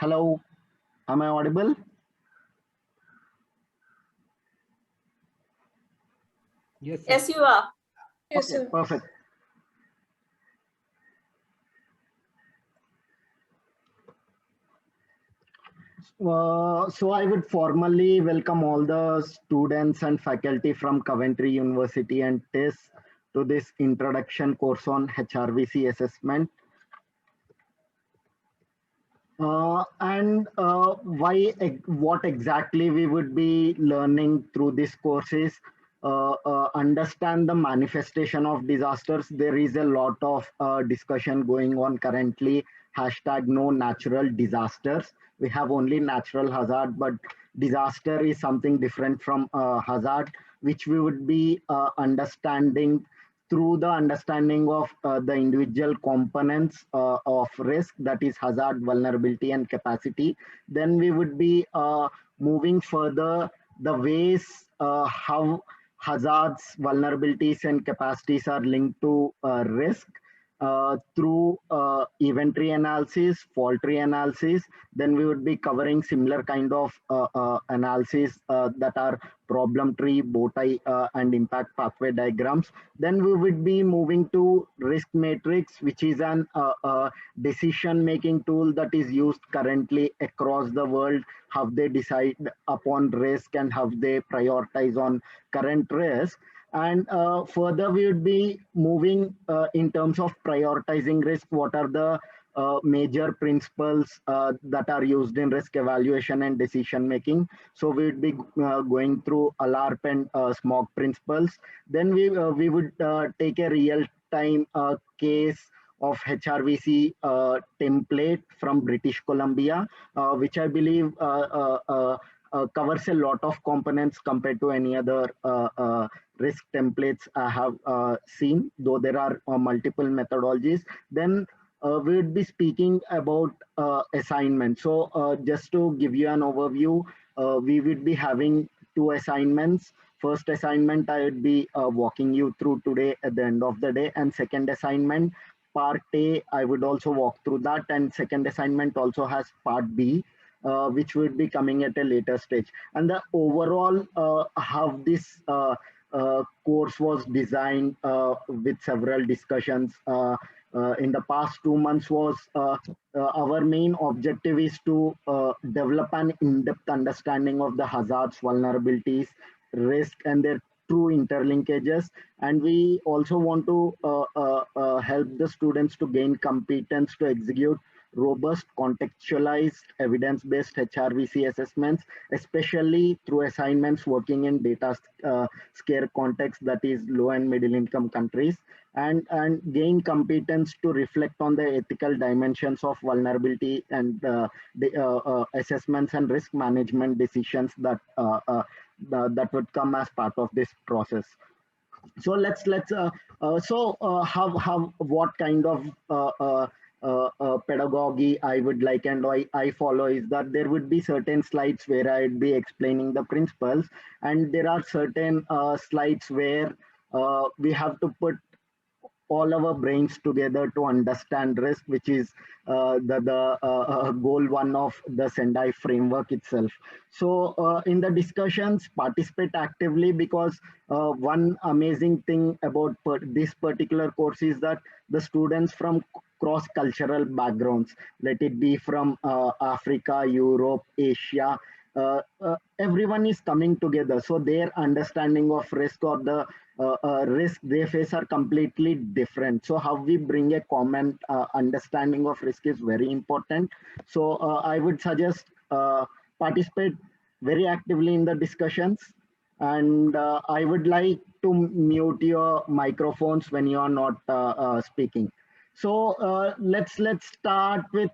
Hello, am I audible? Yes, sir. Yes, you are. Yes, Okay, sir. perfect. So I would formally welcome all the students and faculty from Coventry University and TIS to this introduction course on HRVC assessment. What exactly we would be learning through this course is understand the manifestation of disasters. There is a lot of discussion going on currently. Hashtag no natural disasters. We have only natural hazard, but disaster is something different from hazard, which we would be understanding through the understanding of the individual components of risk, that is hazard, vulnerability, and capacity. Then we would be moving further the ways how hazards, vulnerabilities, and capacities are linked to risk through event tree analysis, fault tree analysis. Then we would be covering similar kind of analysis that are problem tree, bow tie, and impact pathway diagrams. Then we would be moving to risk matrix, which is an decision making tool that is used currently across the world, how they decide upon risk and how they prioritize on current risk. And further, we would be moving in terms of prioritizing risk. What are the major principles that are used in risk evaluation and decision making? So we would be going through ALARP and SMOG principles. Then we would take a real time case of HRVC template from British Columbia, which I believe covers a lot of components compared to any other risk templates I have seen, though there are multiple methodologies. Then we would be speaking about assignment. So just to give you an overview, we would be having two assignments. First assignment I would be walking you through today at the end of the day, and second assignment, part A, I would also walk through that, and second assignment also has part B, which would be coming at a later stage. And the overall how this course was designed with several discussions in the past 2 months was our main objective is to develop an in-depth understanding of the hazards, vulnerabilities, risk, and their true interlinkages. And we also want to help the students to gain competence to execute robust, contextualized, evidence-based HRVC assessments, especially through assignments working in data scare context, that is low and middle income countries, and gain competence to reflect on the ethical dimensions of vulnerability and the assessments and risk management decisions that that would come as part of this process. So let's how what kind of pedagogy I would like and I follow is that there would be certain slides where I'd be explaining the principles, and there are certain slides where we have to put all our brains together to understand risk, which is the goal one of the Sendai framework itself. So in the discussions, participate actively, because one amazing thing about this particular course is that the students from cross-cultural backgrounds, let it be from Africa, Europe, Asia, everyone is coming together. So their understanding of risk or the risk they face are completely different. So how we bring a common understanding of risk is very important. So I would suggest participate very actively in the discussions, and I would like to mute your microphones when you are not speaking. So let's start with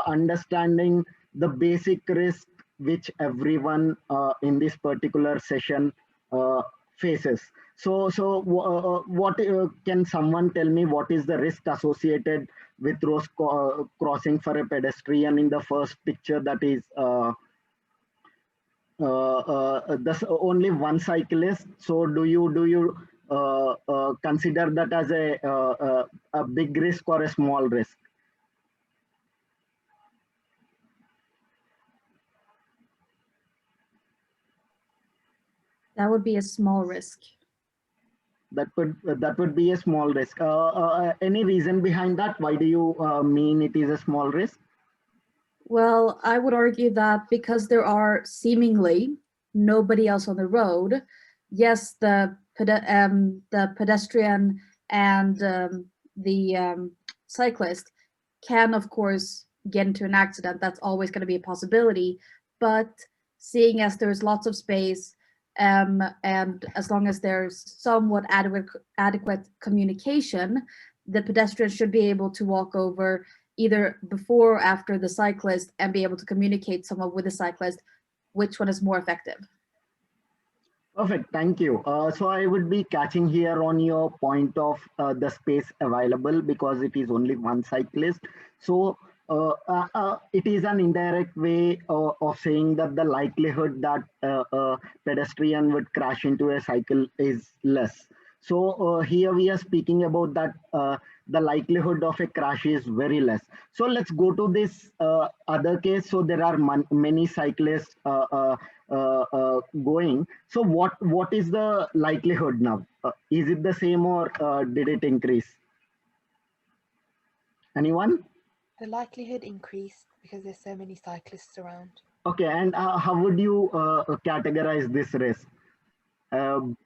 understanding the basic risk which everyone in this particular session faces. So what can someone tell me what is the risk associated with crossing for a pedestrian in the first picture? That is there's only one cyclist. So do you consider that as a big risk or a small risk? That would be a small risk. That would be a small risk. Any reason behind that? Why do you mean it is a small risk? Well, I would argue that because there are seemingly nobody else on the road, yes, the pedestrian and the cyclist can, of course, get into an accident. That's always going to be a possibility. But seeing as there's lots of space, and as long as there's somewhat adequate communication, the pedestrian should be able to walk over either before or after the cyclist and be able to communicate somewhat with the cyclist, which one is more effective. Perfect, thank you. So I would be catching here on your point of the space available because it is only one cyclist. So it is an indirect way of saying that the likelihood that a pedestrian would crash into a cycle is less. So here we are speaking about that the likelihood of a crash is very less. So let's go to this other case. So there are many cyclists going. So what is the likelihood now? Is it the same or did it increase? Anyone? The likelihood increased because there's so many cyclists around. Okay, and how would you categorize this risk? Low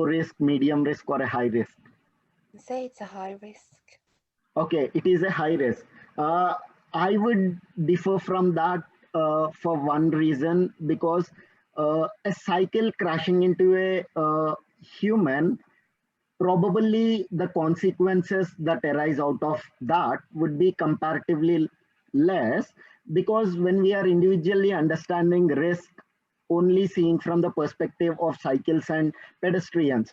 risk, medium risk, or a high risk? Say it's a high risk. Okay, it is a high risk. Uh, I would differ from that for one reason because a cycle crashing into a human, probably the consequences that arise out of that would be comparatively less because when we are individually understanding risk, only seeing from the perspective of cycles and pedestrians,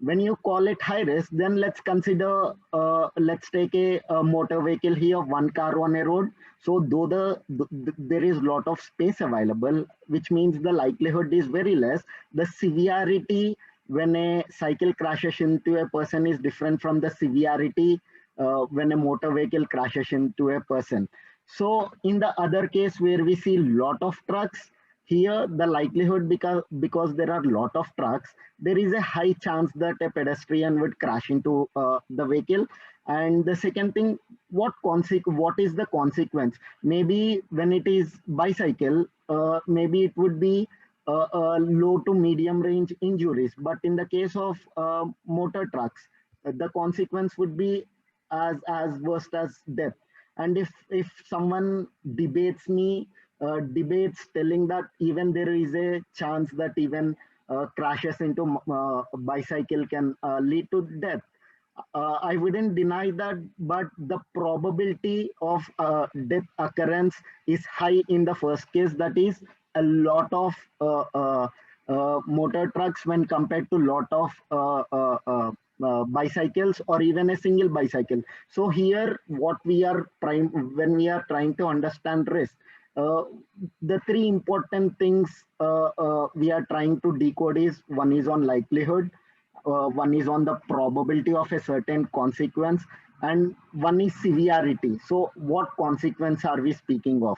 when you call it high risk, then let's consider, let's take a motor vehicle here, one car on a road. So though there is lot of space available, which means the likelihood is very less, the severity when a cycle crashes into a person is different from the severity when a motor vehicle crashes into a person. So in the other case where we see lot of trucks, here the likelihood, because there are lot of trucks, there is a high chance that a pedestrian would crash into the vehicle. And the second thing, what is the consequence? Maybe when it is bicycle, maybe it would be low to medium range injuries, but in the case of motor trucks, the consequence would be as worst as death. And if someone debates me, debates telling that even there is a chance that even crashes into bicycle can lead to death, I wouldn't deny that, but the probability of death occurrence is high in the first case. That is a lot of motor trucks when compared to lot of bicycles or even a single bicycle. So here, what we are trying, when we are trying to understand risk, uh, the three important things we are trying to decode is: one is on likelihood, one is on the probability of a certain consequence, and one is severity. So what consequence are we speaking of?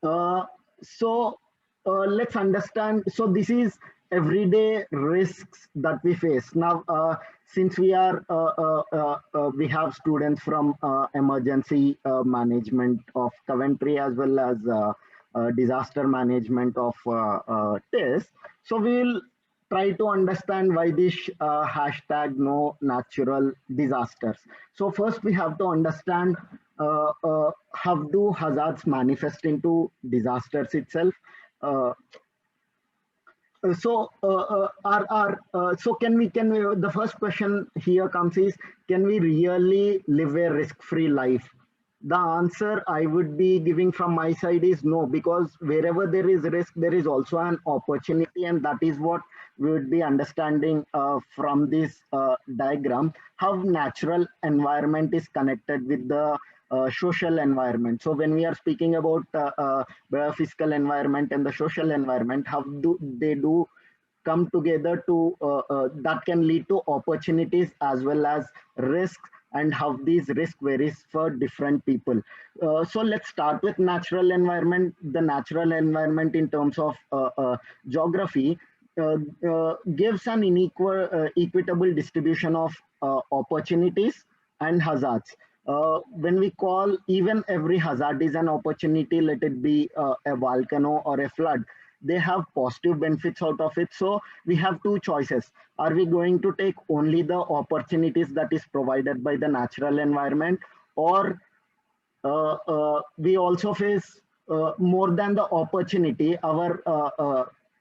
Uh, so let's understand. So this is everyday risks that we face. Now, since we have students from emergency management of Coventry as well as disaster management of TIS. So we'll try to understand why this hashtag no natural disasters. So first we have to understand how do hazards manifest into disasters itself. Uh, so can we the first question here comes is, can we really live a risk-free life? The answer I would be giving from my side is no, because wherever there is risk, there is also an opportunity, and that is what we would be understanding from this diagram, how natural environment is connected with the social environment. So when we are speaking about the physical environment and the social environment, how do they do come together to that can lead to opportunities as well as risks, and how these risk varies for different people. So let's start with natural environment. The natural environment in terms of geography gives an equitable distribution of opportunities and hazards. When we call even every hazard is an opportunity, let it be a volcano or a flood, they have positive benefits out of it. So we have two choices. Are we going to take only the opportunities that is provided by the natural environment, or we also face more than the opportunity, our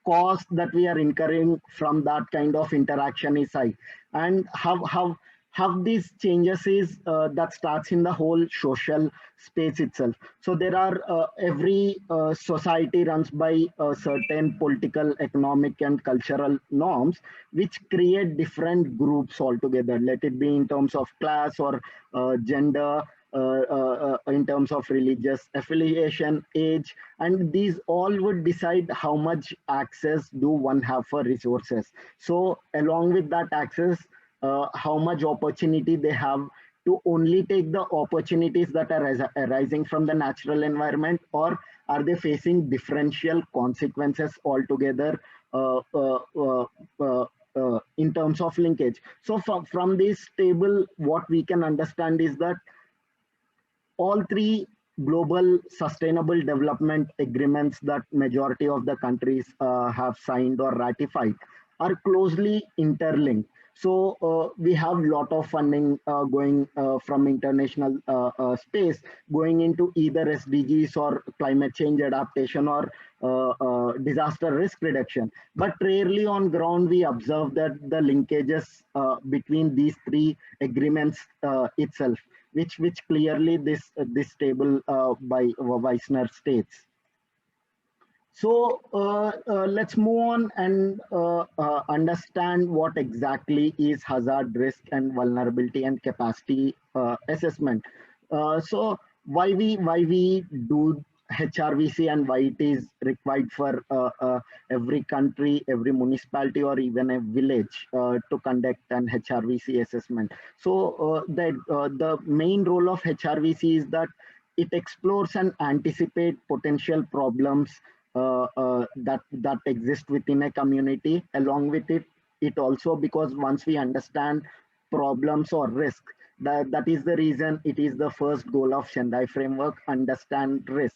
cost that we are incurring from that kind of interaction is high. And how these changes is that starts in the whole social space itself. So there are every society runs by certain political, economic, and cultural norms which create different groups altogether, let it be in terms of class or gender, in terms of religious affiliation, age, and these all would decide how much access do one have for resources. So along with that access, how much opportunity they have to only take the opportunities that are arising from the natural environment, or are they facing differential consequences altogether in terms of linkage. So from this table, what we can understand is that all three global sustainable development agreements that majority of the countries have signed or ratified are closely interlinked. So we have a lot of funding going from international space going into either SDGs or climate change adaptation or disaster risk reduction. But rarely on ground we observe that the linkages between these three agreements itself, which clearly this table by Weissner states. So let's move on and understand what exactly is hazard risk and vulnerability and capacity assessment. So why we do HRVC and why it is required for every country, every municipality, or even a village to conduct an HRVC assessment. So the main role of HRVC is that it explores and anticipate potential problems that exist within a community. Along with it, it also, because once we understand problems or risk, that is the reason it is the first goal of Sendai framework: understand risk.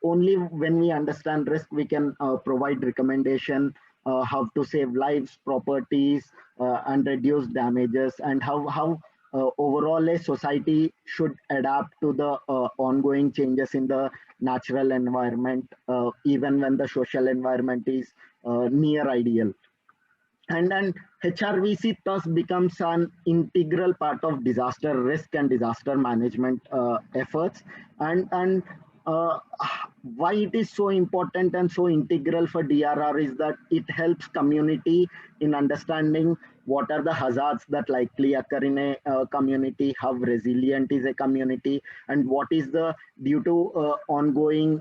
Only when we understand risk, we can provide recommendation how to save lives, properties, and reduce damages, and how overall a society should adapt to the ongoing changes in the natural environment, even when the social environment is near ideal. And then HRVC thus becomes an integral part of disaster risk and disaster management efforts. And why it is so important and so integral for DRR is that it helps community in understanding what are the hazards that likely occur in a community, how resilient is a community, and what is the, due to ongoing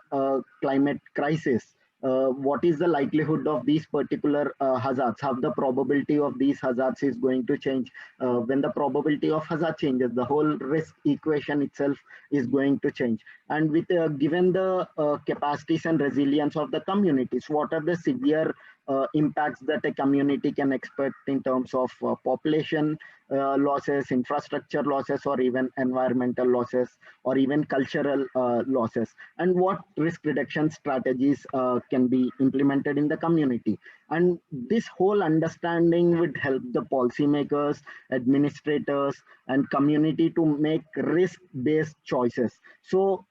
climate crisis, what is the likelihood of these particular hazards, how the probability of these hazards is going to change. When the probability of hazard changes, the whole risk equation itself is going to change. And with given the capacities and resilience of the communities, what are the severe impacts that a community can expect in terms of population losses, infrastructure losses, or even environmental losses, or even cultural losses, and what risk reduction strategies can be implemented in the community. And this whole understanding would help the policymakers, administrators, and community to make risk-based choices. So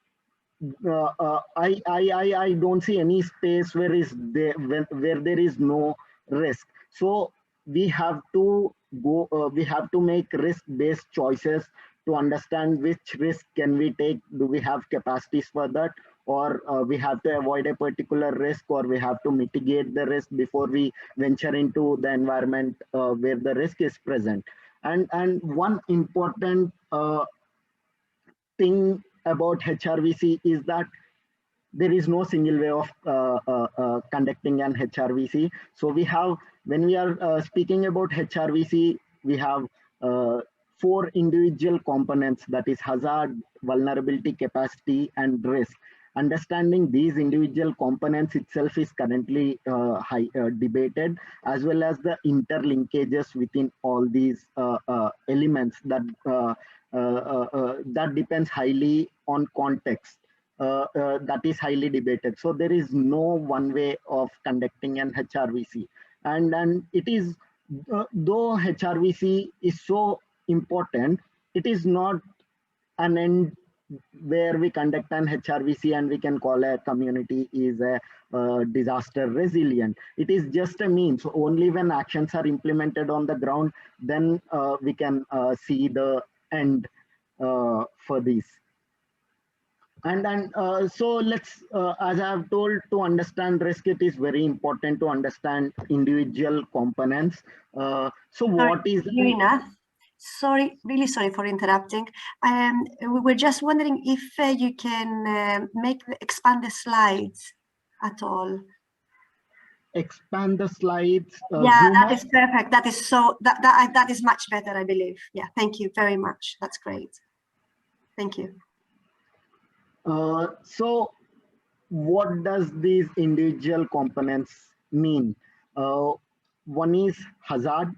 I don't see any space where there is no risk. So we have to we have to make risk-based choices to understand which risk can we take. Do we have capacities for that, or we have to avoid a particular risk, or we have to mitigate the risk before we venture into the environment where the risk is present. And one important thing about HRVC is that there is no single way of conducting an HRVC. So we have, when we are speaking about HRVC, we have four individual components, that is hazard, vulnerability, capacity, and risk. Understanding these individual components itself is currently debated, as well as the interlinkages within all these elements that depends highly on context. That is highly debated. So there is no one way of conducting an HRVC, and it is though HRVC is so important, it is not an end where we conduct an HRVC and we can call a community is a disaster resilient. It is just a means. Only when actions are implemented on the ground, then we can see the end for these. And so let's, as I have told, to understand risk, it is very important to understand individual components. So what is Irina? Sorry, really sorry for interrupting. We were just wondering if you can expand the slides at all. Expand the slides. Yeah, that is perfect. That is so. That is much better, I believe. Yeah, thank you very much. That's great. Thank you. So what does these individual components mean? One is hazard.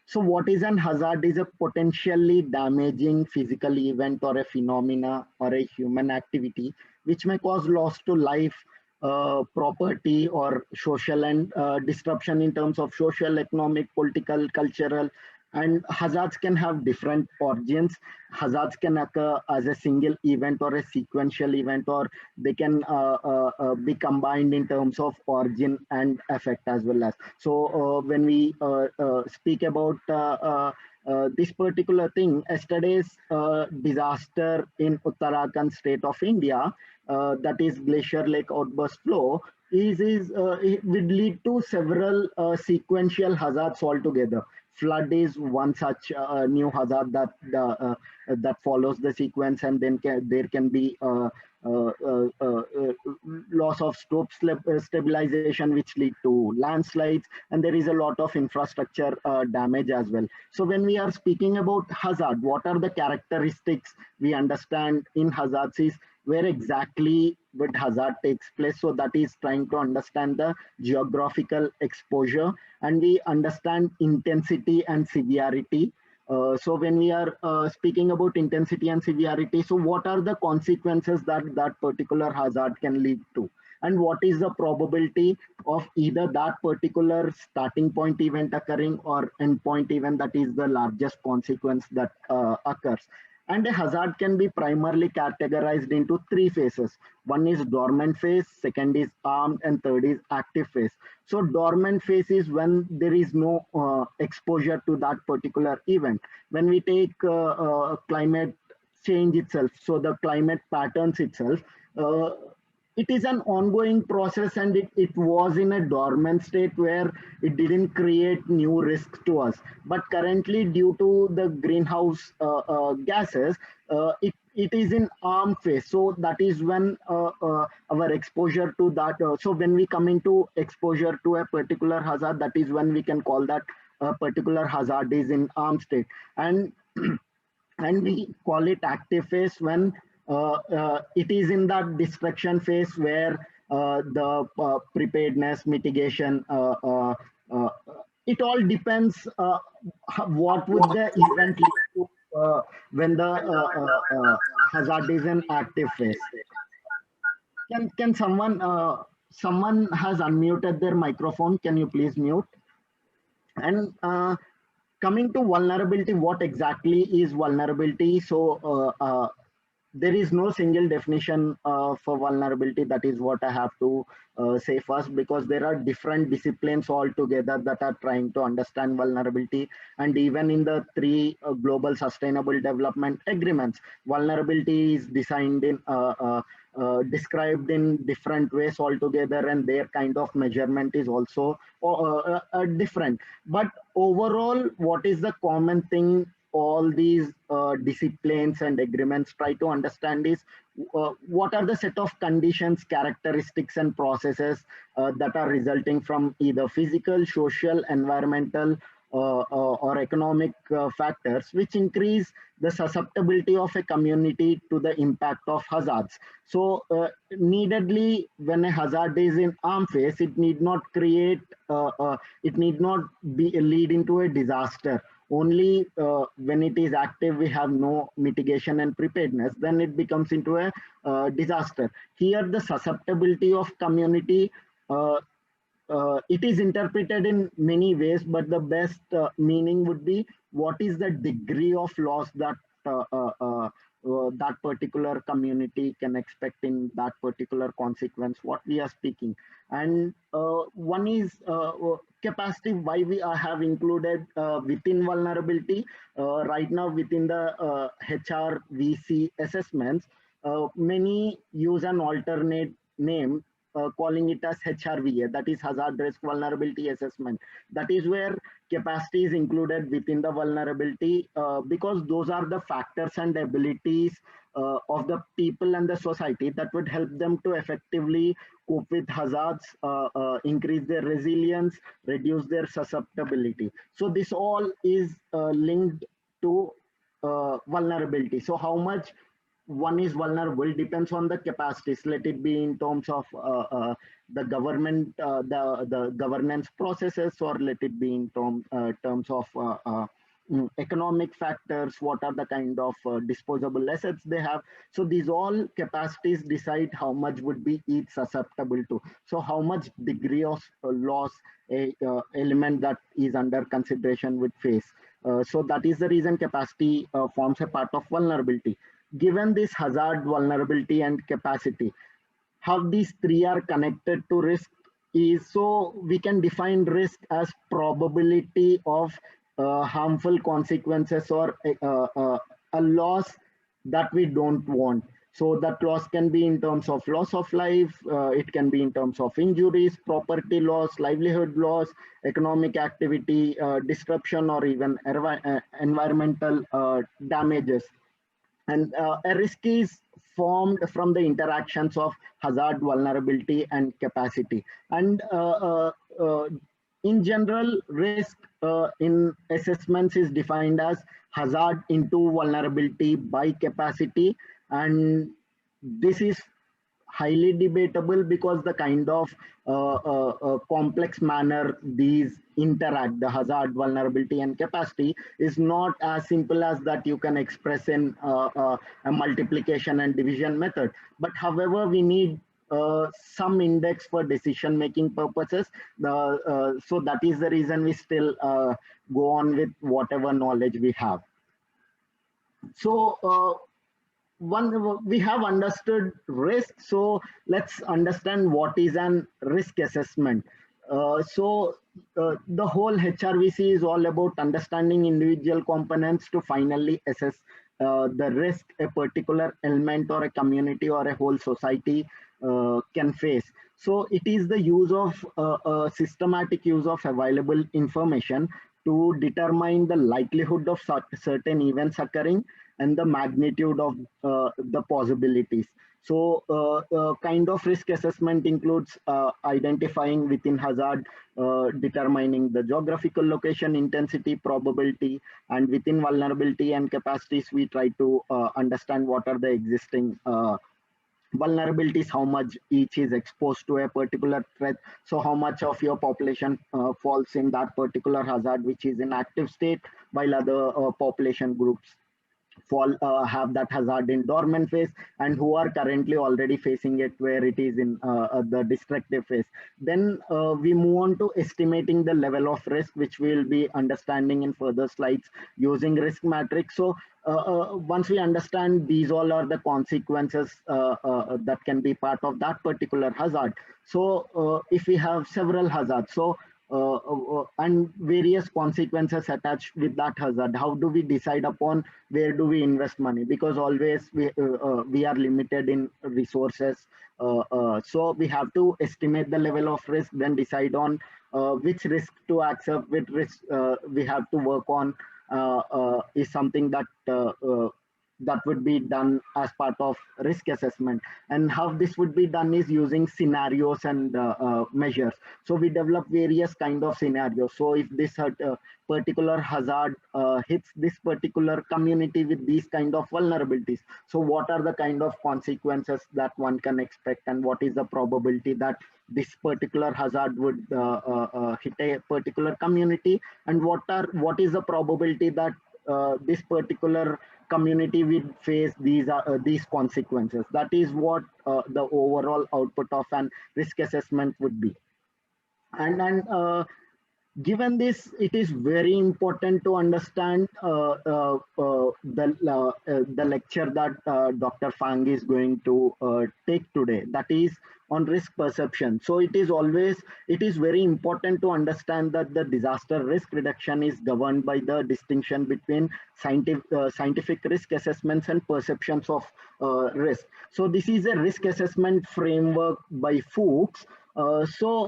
So what is an hazard is a potentially damaging physical event or a phenomena or a human activity which may cause loss to life, property, or social and disruption in terms of social, economic, political, cultural. And hazards can have different origins. Hazards can occur as a single event or a sequential event, or they can be combined in terms of origin and effect as well as. So when we speak about this particular thing, yesterday's disaster in Uttarakhand state of India, that is Glacier Lake outburst flow, it would lead to several sequential hazards altogether. Flood is one such new hazard that follows the sequence, and then there can be loss of slope stabilization, which lead to landslides, and there is a lot of infrastructure damage as well. So when we are speaking about hazard, what are the characteristics we understand in hazards is where exactly what hazard takes place. So that is trying to understand the geographical exposure, and we understand intensity and severity. So when we are speaking about intensity and severity, so what are the consequences that that particular hazard can lead to? And what is the probability of either that particular starting point event occurring or end point event that is the largest consequence that occurs? And a hazard can be primarily categorized into three phases. One is dormant phase, second is armed, and third is active phase. So dormant phase is when there is no exposure to that particular event. When we take climate change itself, so the climate patterns itself, it is an ongoing process, and it was in a dormant state where it didn't create new risks to us. But currently, due to the greenhouse gases, it is in arm phase. So that is when our exposure to that. So when we come into exposure to a particular hazard, that is when we can call that a particular hazard is in arm state. And and we call it active phase when it is in that destruction phase where the preparedness, mitigation, it all depends what would the event lead to when the hazard is in active phase. Can someone has unmuted their microphone? Can you please mute? And coming to vulnerability, what exactly is vulnerability? So there is no single definition for vulnerability. That is what I have to say first, because there are different disciplines altogether that are trying to understand vulnerability. And even in the three global sustainable development agreements, vulnerability is designed in described in different ways altogether, and their kind of measurement is also different. But overall, what is the common thing all these disciplines and agreements try to understand is what are the set of conditions, characteristics, and processes that are resulting from either physical, social, environmental, or economic factors which increase the susceptibility of a community to the impact of hazards. So neededly, when a hazard is in arm phase, it need not create, it need not be lead into a disaster. Only when it is active, we have no mitigation and preparedness, then it becomes into a disaster. Here, the susceptibility of community, it is interpreted in many ways, but the best meaning would be what is the degree of loss that that particular community can expect in that particular consequence, what we are speaking. And one is capacity, why we have included within vulnerability. Right now, within the HRVC assessments, many use an alternate name, calling it as HRVA, that is Hazard Risk Vulnerability Assessment. That is where capacity is included within the vulnerability, because those are the factors and abilities of the people and the society that would help them to effectively cope with hazards, increase their resilience, reduce their susceptibility. So this all is linked to vulnerability. So how much one is vulnerable depends on the capacities. Let it be in terms of the government, the governance processes, or let it be in terms of economic factors. What are the kind of disposable assets they have? So these all capacities decide how much would be each susceptible to. So how much degree of loss a element that is under consideration would face. So that is the reason capacity forms a part of vulnerability. Given this hazard, vulnerability, and capacity, how these three are connected to risk is, so we can define risk as probability of harmful consequences or a loss that we don't want. So that loss can be in terms of loss of life, it can be in terms of injuries, property loss, livelihood loss, economic activity disruption, or even environmental damages. And a risk is formed from the interactions of hazard, vulnerability, and capacity. And in general, risk in assessments is defined as hazard into vulnerability by capacity. And this is highly debatable because the kind of complex manner these interact, the hazard, vulnerability, and capacity, is not as simple as that you can express in a multiplication and division method. But however, we need some index for decision making purposes. So that is the reason we still go on with whatever knowledge we have. So we have understood risk, so let's understand what is an risk assessment. The whole HRVC is all about understanding individual components to finally assess the risk a particular element or a community or a whole society can face. So it is the use of systematic use of available information to determine the likelihood of certain events occurring and the magnitude of the possibilities. So kind of risk assessment includes identifying within hazard, determining the geographical location, intensity, probability, and within vulnerability and capacities, we try to understand what are the existing vulnerabilities, how much each is exposed to a particular threat. So how much of your population falls in that particular hazard which is in active state, while other population groups have that hazard in dormant phase, and who are currently already facing it where it is in the destructive phase. Then we move on to estimating the level of risk, which we'll be understanding in further slides using risk matrix. So once we understand these all are the consequences that can be part of that particular hazard. So if we have several hazards, so and various consequences attached with that hazard, how do we decide upon where do we invest money? Because always we are limited in resources. So we have to estimate the level of risk, then decide on which risk to accept, which risk we have to work on is something that that would be done as part of risk assessment. And how this would be done is using scenarios and measures. So we develop various kind of scenarios. So if this particular hazard hits this particular community with these kind of vulnerabilities, so what are the kind of consequences that one can expect, and what is the probability that this particular hazard would hit a particular community, and what is the probability that this particular community will face these consequences. That is what the overall output of an risk assessment would be. And given this, it is very important to understand the lecture that Dr. Fang is going to take today, that is on risk perception. So it is very important to understand that the disaster risk reduction is governed by the distinction between scientific risk assessments and perceptions of risk. So this is a risk assessment framework by Fuchs. The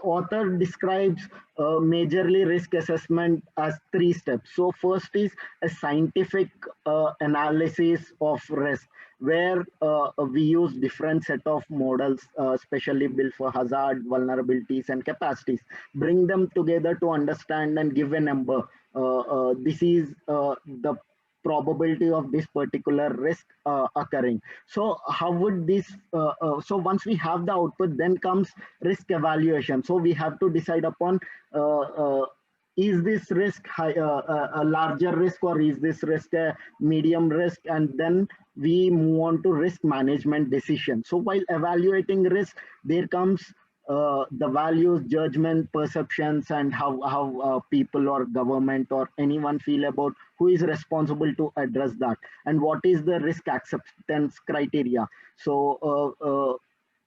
author describes majorly risk assessment as 3 steps. So first is a scientific analysis of risk, where we use different set of models, specially built for hazard, vulnerabilities, and capacities, bring them together to understand and give a number. This is the probability of this particular risk occurring. So how would this, so once we have the output, then comes risk evaluation. So we have to decide upon is this risk a larger risk, or is this risk a medium risk, and then we move on to risk management decision. So while evaluating risk, there comes the values, judgment, perceptions, and how people or government or anyone feel about who is responsible to address that, and what is the risk acceptance criteria. So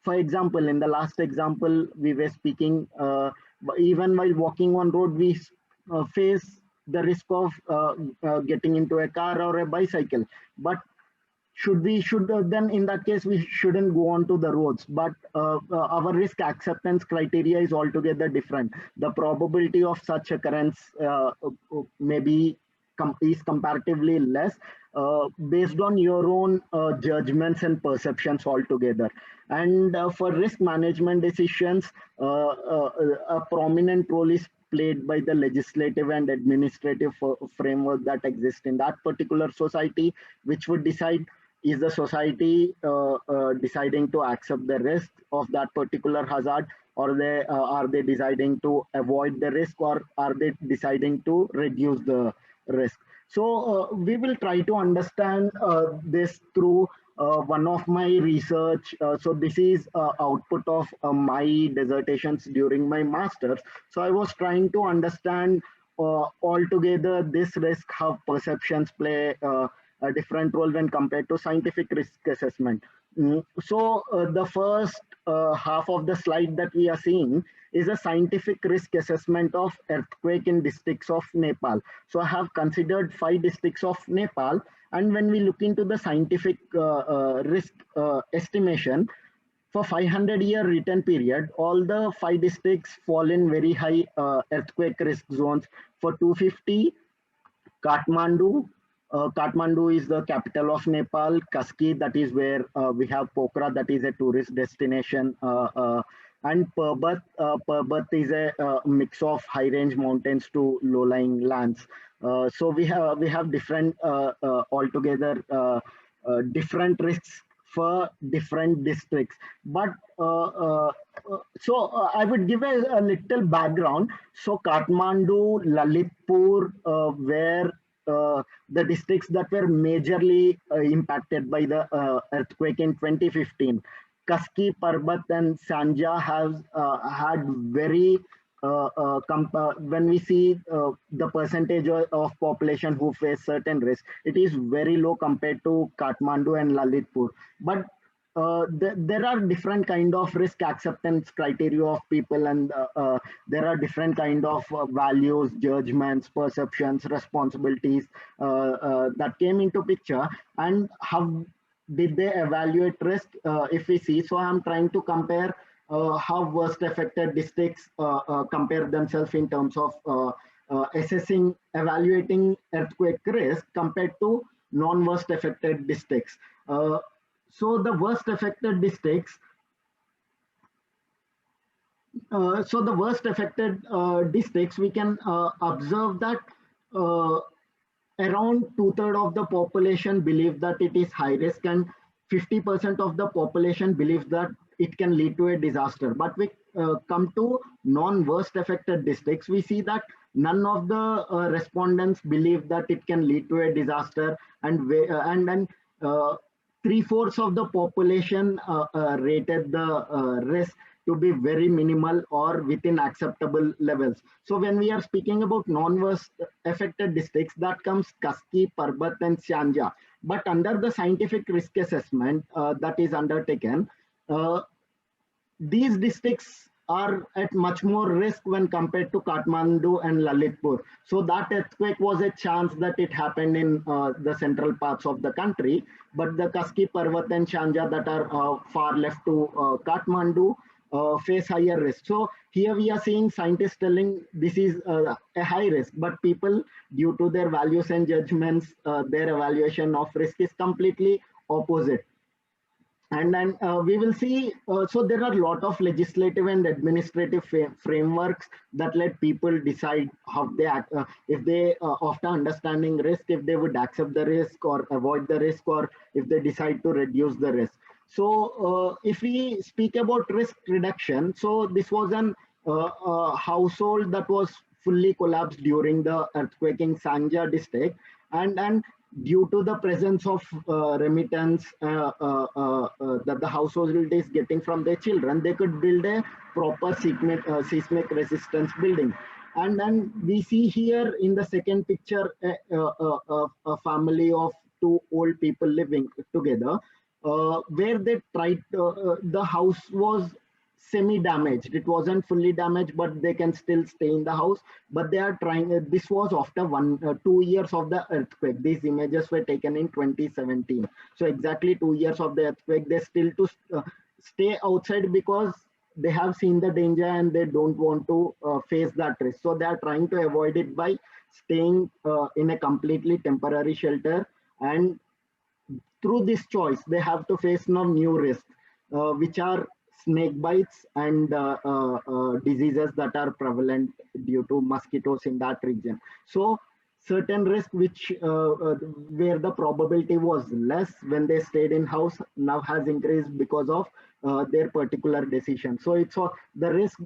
for example, in the last example we were speaking, even while walking on road, we face the risk of getting into a car or a bicycle. But then in that case we shouldn't go on to the roads, but our risk acceptance criteria is altogether different. The probability of such occurrence maybe is comparatively less, based on your own judgments and perceptions altogether. And for risk management decisions, a prominent role is played by the legislative and administrative framework that exists in that particular society, which would decide, is the society deciding to accept the risk of that particular hazard, or are they deciding to avoid the risk, or are they deciding to reduce the risk. So we will try to understand this through one of my research. So this is output of my dissertations during my master's. So I was trying to understand altogether this risk, how perceptions play a different role when compared to scientific risk assessment. So the first half of the slide that we are seeing is a scientific risk assessment of earthquake in districts of Nepal. So I have considered 5 districts of Nepal, and when we look into the scientific risk estimation for 500-year return period, all the 5 districts fall in very high earthquake risk zones. For 250, Kathmandu. Kathmandu is the capital of Nepal. Kaski, that is where we have Pokhara, that is a tourist destination. And Parbat, Parbat is a mix of high-range mountains to low-lying lands. So we have different altogether different risks for different districts. But I would give a little background. So Kathmandu, Lalitpur, where the districts that were majorly impacted by the earthquake in 2015. Kaski, Parbat, and Sanja have had very, when we see the percentage of population who face certain risks, it is very low compared to Kathmandu and Lalitpur. But there are different kind of risk acceptance criteria of people, and there are different kind of values, judgments, perceptions, responsibilities that came into picture. And how did they evaluate risk? If we see, so I'm trying to compare how worst affected districts compare themselves in terms of evaluating earthquake risk compared to non-worst affected districts. So the worst affected districts, districts, we can observe that uh, around two-thirds of the population believe that it is high risk, and 50% of the population believes that it can lead to a disaster. But we come to non-worst affected districts, we see that none of the respondents believe that it can lead to a disaster, and then uh, three-fourths of the population rated the risk to be very minimal or within acceptable levels. So when we are speaking about non-worst affected districts, that comes Kaski, Parbat, and Shanja. But under the scientific risk assessment that is undertaken, uh, these districts are at much more risk when compared to Kathmandu and Lalitpur. So that earthquake was a chance that it happened in the central parts of the country, but the Kaski, Parvat, and Shanja that are far left to Kathmandu face higher risk. So here we are seeing scientists telling this is a high risk, but people, due to their values and judgments, their evaluation of risk is completely opposite. And then we will see, so there are a lot of legislative and administrative frameworks that let people decide how they act, if they, after understanding risk, if they would accept the risk or avoid the risk, or if they decide to reduce the risk. So if we speak about risk reduction, so this was an household that was fully collapsed during the earthquake in Sanja district, and due to the presence of remittance that the household is getting from their children, they could build a proper seismic resistance building. And then we see here in the second picture a family of two old people living together, where they tried, the house was semi-damaged. It wasn't fully damaged, but they can still stay in the house. But they are trying. This was after 2 years of the earthquake. These images were taken in 2017. So exactly 2 years of the earthquake, they still to stay outside because they have seen the danger and they don't want to face that risk. So they are trying to avoid it by staying in a completely temporary shelter. And through this choice, they have to face now new risks, which are snake bites and diseases that are prevalent due to mosquitoes in that region. So certain risk which where the probability was less when they stayed in house now has increased because of their particular decision. So it's all, the risk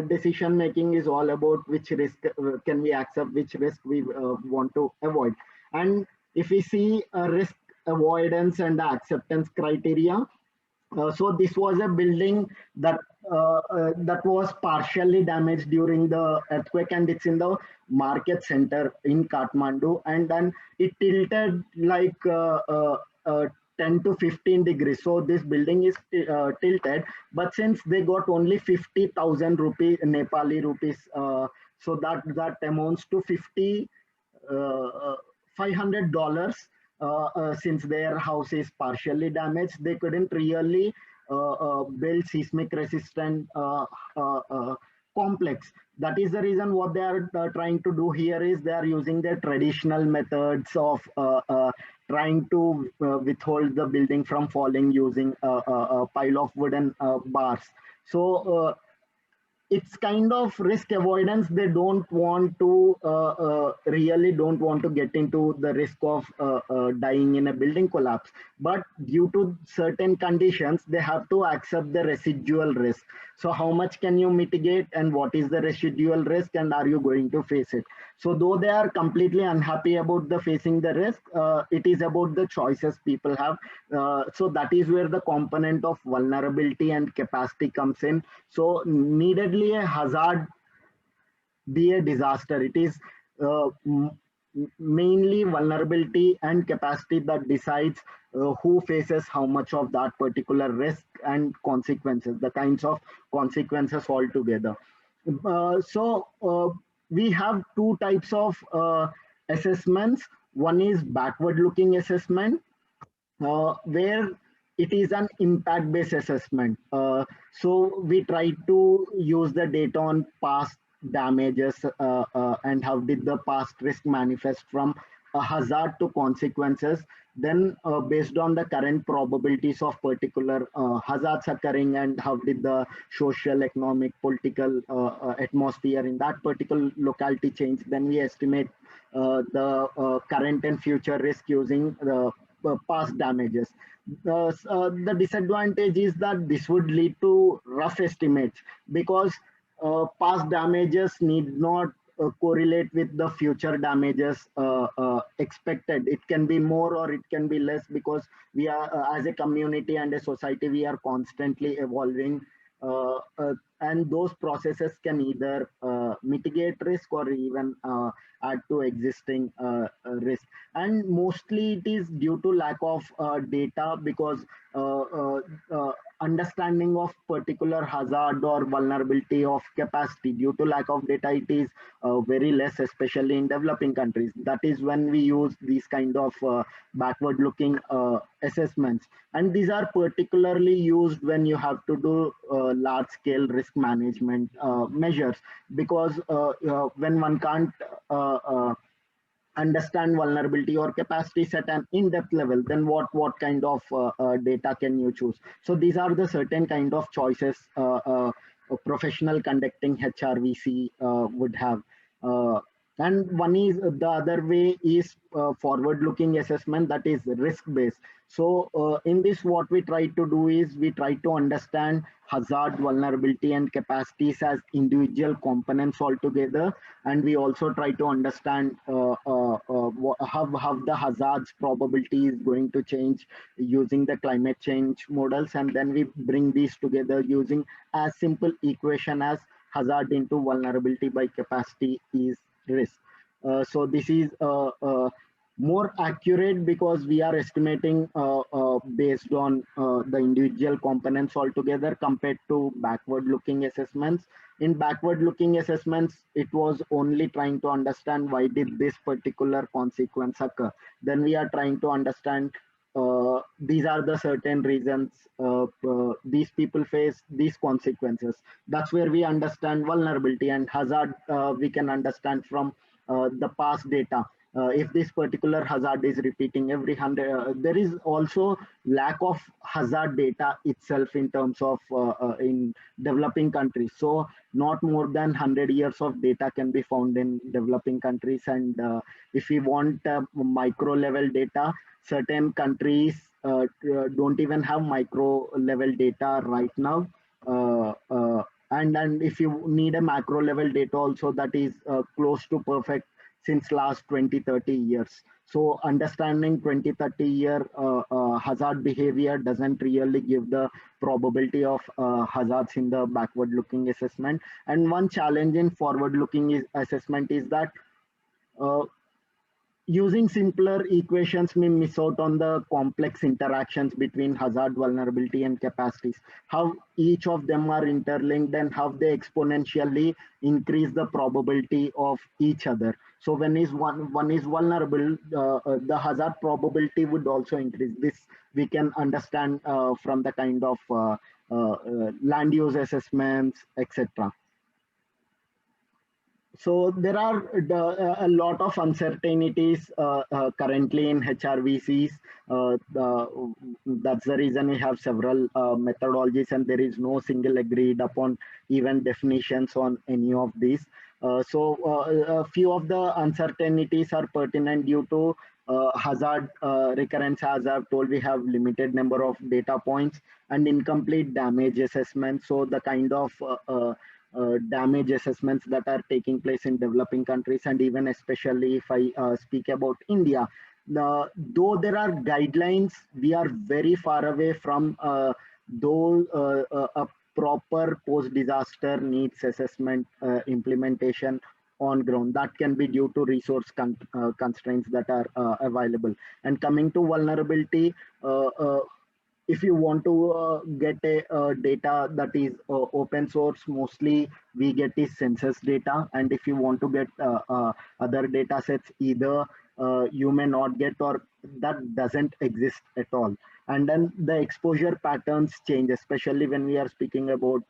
decision making is all about which risk can we accept, which risk we want to avoid. And if we see risk avoidance and acceptance criteria, so this was a building that that was partially damaged during the earthquake, and it's in the market center in Kathmandu, and then it tilted like 10 to 15 degrees. So this building is tilted, but since they got only 50,000 rupees, Nepali rupees, so that amounts to $500. Since their house is partially damaged, they couldn't really build seismic resistant complex. That is the reason what they are trying to do here is they are using their traditional methods of trying to withhold the building from falling using a pile of wooden bars. So it's kind of risk avoidance. They don't want to really don't want to get into the risk of dying in a building collapse, but due to certain conditions they have to accept the residual risk. So how much can you mitigate and what is the residual risk, and are you going to face it? So though they are completely unhappy about the facing the risk, it is about the choices people have. So that is where the component of vulnerability and capacity comes in. So neededly a hazard be a disaster. It is mainly vulnerability and capacity that decides who faces how much of that particular risk and consequences, the kinds of consequences altogether. We have two types of assessments. One is backward looking assessment, where it is an impact based assessment. So we try to use the data on past damages and how did the past risk manifest from a hazard to consequences then based on the current probabilities of particular hazards occurring and how did the social, economic, political atmosphere in that particular locality change, then we estimate the current and future risk using the past damages. The disadvantage is that this would lead to rough estimates because past damages need not correlate with the future damages expected. It can be more or it can be less because we are, as a community and a society, we are constantly evolving. And those processes can either mitigate risk or even add to existing risk. And mostly it is due to lack of data because uh, uh, uh, understanding of particular hazard or vulnerability of capacity due to lack of data, it is very less, especially in developing countries. That is when we use these kind of backward looking assessments, and these are particularly used when you have to do large scale risk management measures, because when one can't uh, uh, understand vulnerability or capacities at an in-depth level, then what kind of data can you choose? So these are the certain kind of choices a professional conducting HRVC would have. And one is the other way is forward-looking assessment, that is risk-based. So in this, what we try to do is we try to understand hazard, vulnerability, and capacities as individual components altogether, and we also try to understand how the hazards probability is going to change using the climate change models, and then we bring these together using as simple equation as hazard into vulnerability by capacity is risk. So this is more accurate because we are estimating based on the individual components altogether compared to backward looking assessments. In backward looking assessments, it was only trying to understand why did this particular consequence occur. Then we are trying to understand these are the certain reasons these people face these consequences. That's where we understand vulnerability, and hazard we can understand from the past data. If this particular hazard is repeating every 100, there is also lack of hazard data itself in terms of in developing countries. So not more than 100 years of data can be found in developing countries, and if we want micro level data, certain countries don't even have micro level data right now. And if you need a macro level data also, that is close to perfect since last 20-30 years. So understanding 20-30 year hazard behavior doesn't really give the probability of hazards in the backward looking assessment. And one challenge in forward looking assessment is that uh, using simpler equations may miss out on the complex interactions between hazard, vulnerability, and capacities, how each of them are interlinked and how they exponentially increase the probability of each other. So when is one is vulnerable, the hazard probability would also increase. This we can understand from the kind of land use assessments, etc. So there are a lot of uncertainties currently in HRVCs. That's the reason we have several methodologies, and there is no single agreed upon even definitions on any of these. A few of the uncertainties are pertinent due to hazard recurrence. As I've told, we have limited number of data points and incomplete damage assessment. So the kind of damage assessments that are taking place in developing countries, and even especially if I speak about India, though there are guidelines, we are very far away from a proper post-disaster needs assessment implementation on ground. That can be due to resource constraints that are available. And coming to vulnerability, if you want to get a data that is open source, mostly we get is census data. And if you want to get other data sets, either you may not get or that doesn't exist at all. And then the exposure patterns change, especially when we are speaking about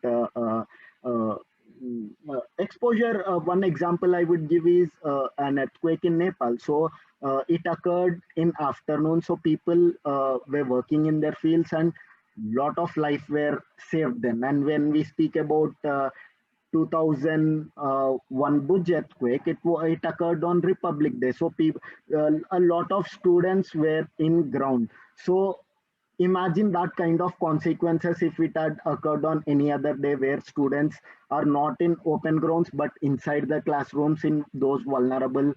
exposure, one example I would give is an earthquake in Nepal. So it occurred in afternoon. So people were working in their fields and lot of life were saved then. And when we speak about 2001 Bhuj earthquake, it occurred on Republic Day. So people, a lot of students were in ground. So imagine that kind of consequences if it had occurred on any other day where students are not in open grounds but inside the classrooms in those vulnerable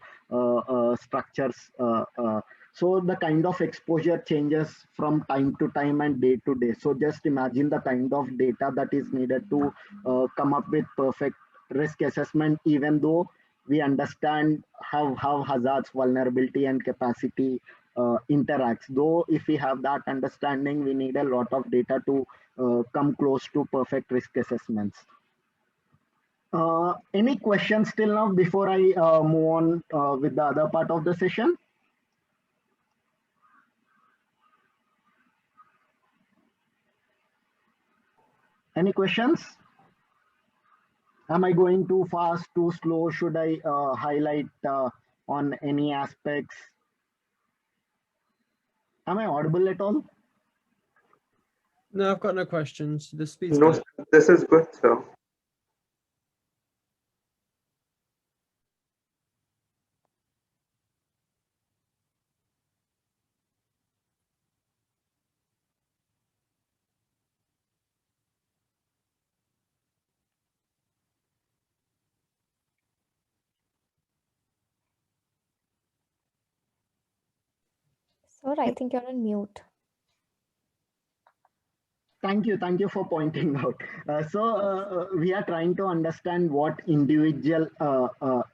structures. So the kind of exposure changes from time to time and day to day. So just imagine the kind of data that is needed to come up with perfect risk assessment, even though we understand how hazards, vulnerability, and capacity interacts. Though if we have that understanding, we need a lot of data to come close to perfect risk assessments. Any questions till now before I move on with the other part of the session? Any questions? Am I going too fast, too slow? Should I highlight on any aspects? Am I audible at all? No, I've got no questions. The speed's No, good. this is good, sir. Sir, I think you're on mute. Thank you for pointing out. We are trying to understand what individual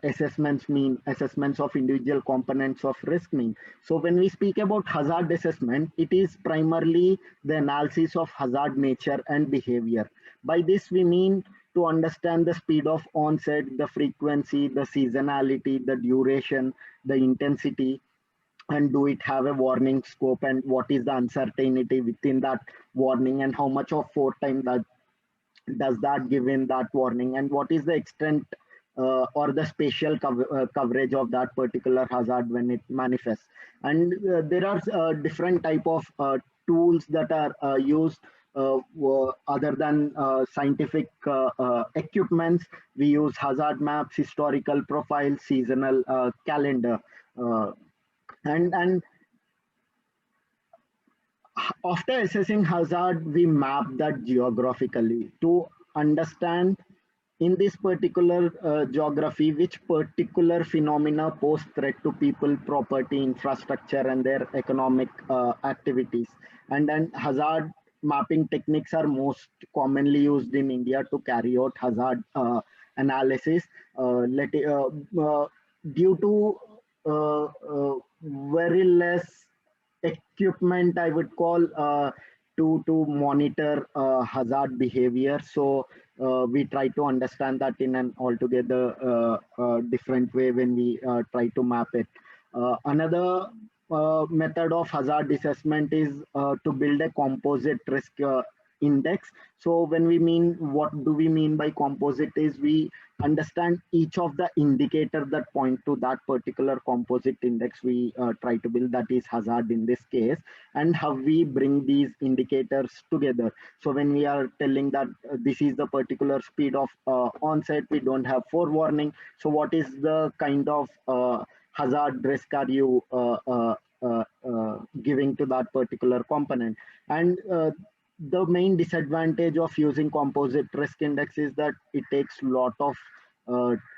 assessments mean, assessments of individual components of risk mean. So when we speak about hazard assessment, it is primarily the analysis of hazard nature and behavior. By this we mean to understand the speed of onset, the frequency, the seasonality, the duration, the intensity, and do it have a warning scope, and what is the uncertainty within that warning, and how much of foretime that does that give in that warning, and what is the extent or the spatial coverage of that particular hazard when it manifests. And there are different type of tools that are used other than scientific equipments. We use hazard maps, historical profiles, seasonal calendar, and after assessing hazard, we map that geographically to understand in this particular geography which particular phenomena pose threat to people, property, infrastructure, and their economic activities. And then hazard mapping techniques are most commonly used in India to carry out hazard analysis. Due to very less equipment, I would call, to monitor hazard behavior. So we try to understand that in an altogether different way when we try to map it. Another method of hazard assessment is to build a composite risk index. So when we mean, what do we mean by composite is we understand each of the indicators that point to that particular composite index we try to build, that is hazard in this case, and how we bring these indicators together. So when we are telling that this is the particular speed of onset, we don't have forewarning. So what is the kind of hazard risk are you giving to that particular component? And the main disadvantage of using composite risk index is that it takes a lot of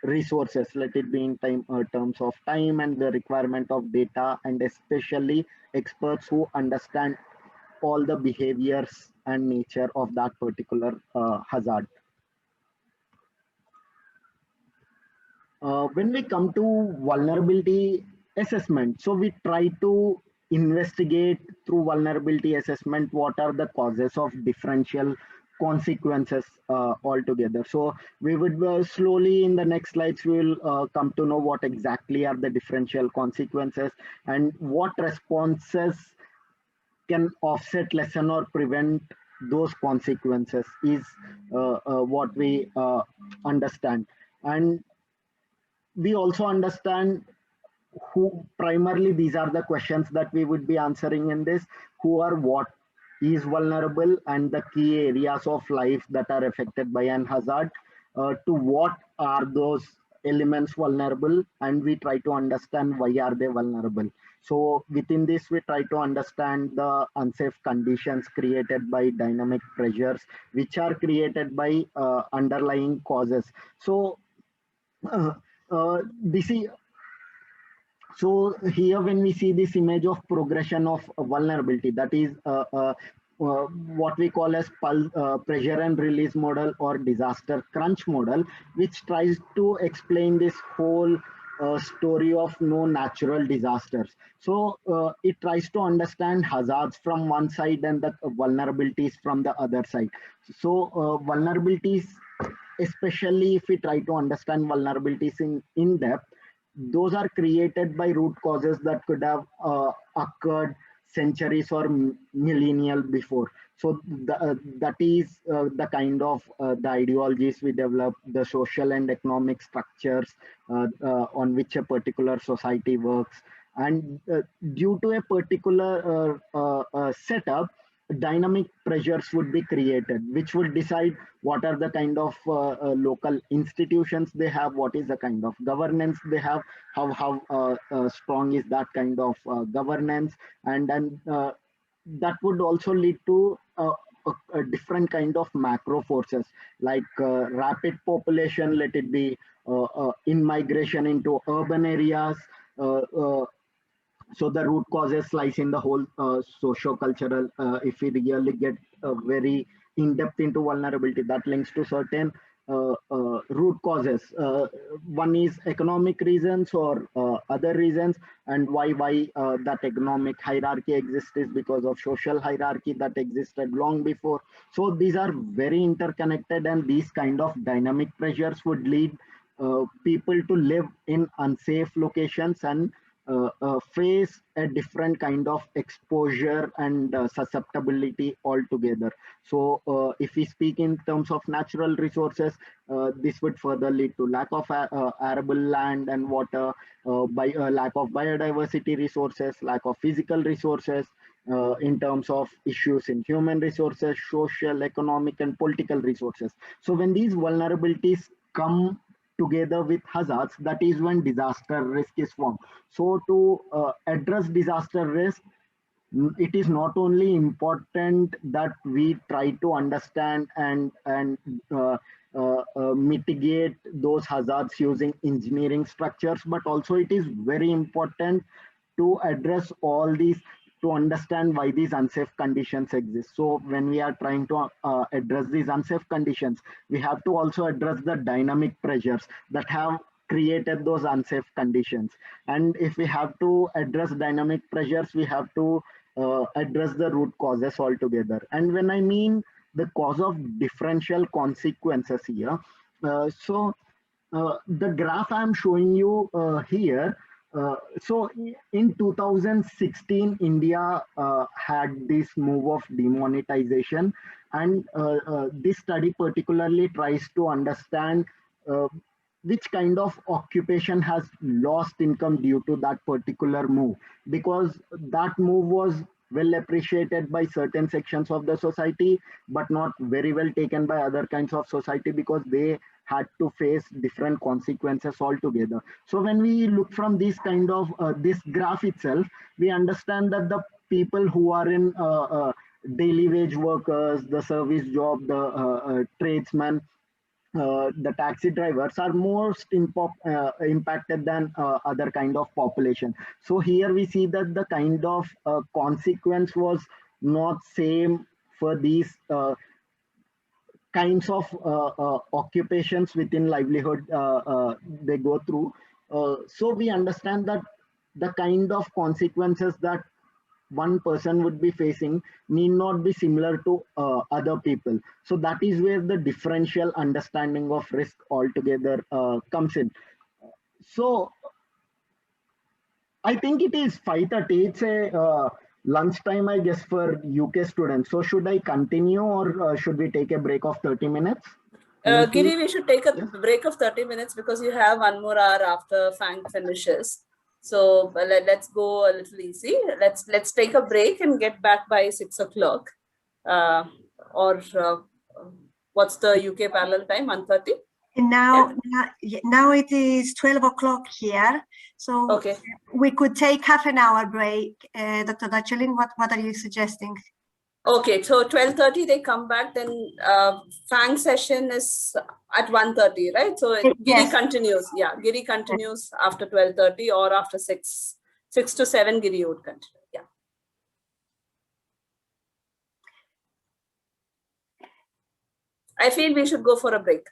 resources, let it be in terms of time and the requirement of data, and especially experts who understand all the behaviors and nature of that particular hazard. When we come to vulnerability assessment, so we try to investigate through vulnerability assessment what are the causes of differential consequences altogether. So we would slowly in the next slides we will come to know what exactly are the differential consequences and what responses can offset, lessen, or prevent those consequences is what we understand. And we also understand who primarily, these are the questions that we would be answering in this: who or what is vulnerable, and the key areas of life that are affected by an hazard, to what are those elements vulnerable, and we try to understand why are they vulnerable. So within this, we try to understand the unsafe conditions created by dynamic pressures, which are created by underlying causes. So uh, this is, so here when we see this image of progression of vulnerability, that is what we call as pressure and release model or disaster crunch model, which tries to explain this whole story of no natural disasters. So it tries to understand hazards from one side and the vulnerabilities from the other side. So vulnerabilities, especially if we try to understand vulnerabilities in depth, those are created by root causes that could have occurred centuries or millennial before. So that is the kind of the ideologies we develop, the social and economic structures on which a particular society works. And due to a particular setup, dynamic pressures would be created, which would decide what are the kind of local institutions they have, what is the kind of governance they have, how strong is that kind of governance, and then that would also lead to a different kind of macro forces, like rapid population, let it be in migration into urban areas. uh, uh, so the root causes lies in the whole socio-cultural, if we really get very in-depth into vulnerability, that links to certain root causes. One is economic reasons or other reasons, and why that economic hierarchy exists is because of social hierarchy that existed long before. So these are very interconnected, and these kind of dynamic pressures would lead people to live in unsafe locations and face a different kind of exposure and susceptibility altogether. So if we speak in terms of natural resources, this would further lead to lack of arable land and water, by lack of biodiversity resources, lack of physical resources, in terms of issues in human resources, social, economic, and political resources. So when these vulnerabilities come together with hazards, that is when disaster risk is formed. So to address disaster risk, it is not only important that we try to understand and mitigate those hazards using engineering structures, but also it is very important to address all these, to understand why these unsafe conditions exist. So when we are trying to address these unsafe conditions, we have to also address the dynamic pressures that have created those unsafe conditions. And if we have to address dynamic pressures, we have to address the root causes altogether. And when I mean the cause of differential consequences here, the graph I'm showing you here, so in 2016, India had this move of demonetization, and this study particularly tries to understand uh, which kind of occupation has lost income due to that particular move, because that move was well appreciated by certain sections of the society, but not very well taken by other kinds of society, because they had to face different consequences altogether. So when we look from this kind of this graph itself, we understand that the people who are in daily wage workers, the service job, the tradesmen, the taxi drivers are most impacted than other kind of population. So here we see that the kind of consequence was not same for these kinds of occupations within livelihood they go through. So we understand that the kind of consequences that one person would be facing need not be similar to other people. So that is where the differential understanding of risk altogether comes in. So I think it is 5:30. It's a Lunchtime, I guess, for UK students. So should I continue or should we take a break of 30 minutes? Giri, we should take a Yes. break of 30 minutes because you have 1 more hour after Fang finishes. So let's go a little easy. Let's take a break and get back by 6 o'clock. Or what's the UK parallel time? 1:30? And now it is 12 o'clock here. So Okay. we could take half an hour break. Dr. Dachelin, what are you suggesting? Okay, so 12:30 they come back, then Fang session is at 1:30, right? So Giri Yes. continues. Yeah, Giri continues after 12:30 or after 6 to 7, Giri would continue. Yeah. I feel we should go for a break.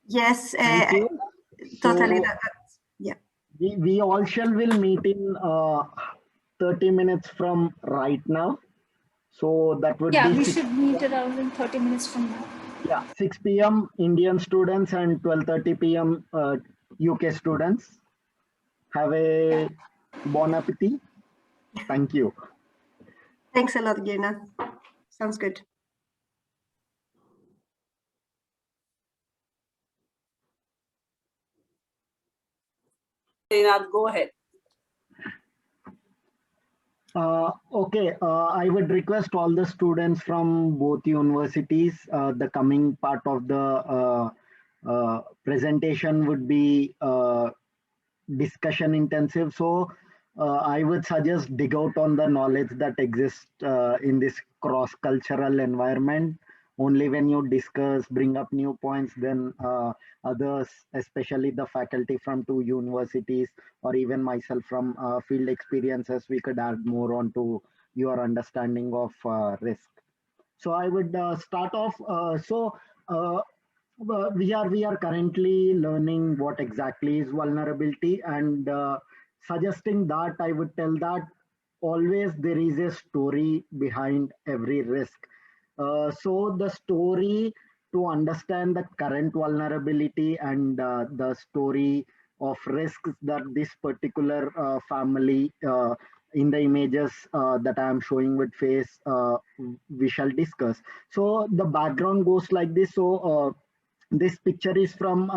Yes, Thank you. totally. So, we all shall will meet in 30 minutes from right now. So that would Yeah, be we 6 should meet around in 30 minutes from now. Yeah, 6 p.m. Indian students and 12:30 p.m. UK students. Have a bon appetit. Thank you. Thanks a lot, Gina. Sounds good. Rinath, go ahead. Okay, I would request all the students from both universities. The coming part of the presentation would be discussion intensive. So I would suggest dig out on the knowledge that exists in this cross-cultural environment. Only when you discuss, bring up new points, then others, especially the faculty from 2 universities, or even myself from field experiences, we could add more on to your understanding of risk. So I would start off. We are currently learning what exactly is vulnerability, and suggesting that I would tell that always there is a story behind every risk. So the story to understand the current vulnerability and the story of risks that this particular family in the images that I am showing with face, we shall discuss. So the background goes like this. So this picture is from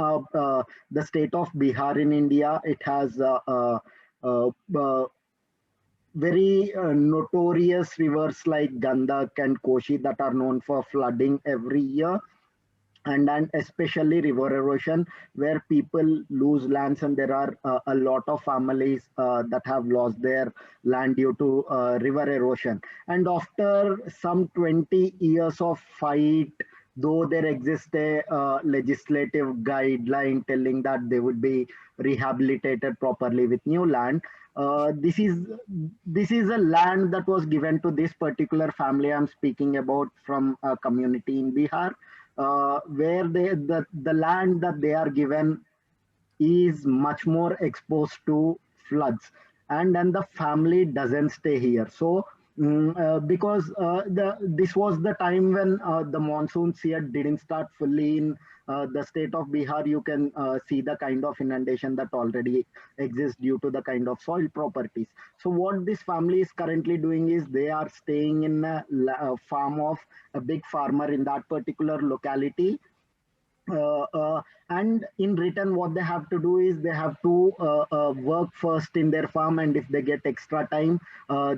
the state of Bihar in India. It has uh, uh, very notorious rivers like Gandak and Koshi that are known for flooding every year, and especially river erosion, where people lose lands, and there are a lot of families that have lost their land due to river erosion. And after some 20 years of fight, though there exists a legislative guideline telling that they would be rehabilitated properly with new land, this is a land that was given to this particular family I'm speaking about, from a community in Bihar, where the land that they are given is much more exposed to floods, and then the family doesn't stay here. So because this was the time when the monsoon season didn't start fully in the state of Bihar. You can see the kind of inundation that already exists due to the kind of soil properties. So what this family is currently doing is they are staying in a farm of a big farmer in that particular locality, uh, uh, and in return what they have to do is they have to work first in their farm, and if they get extra time,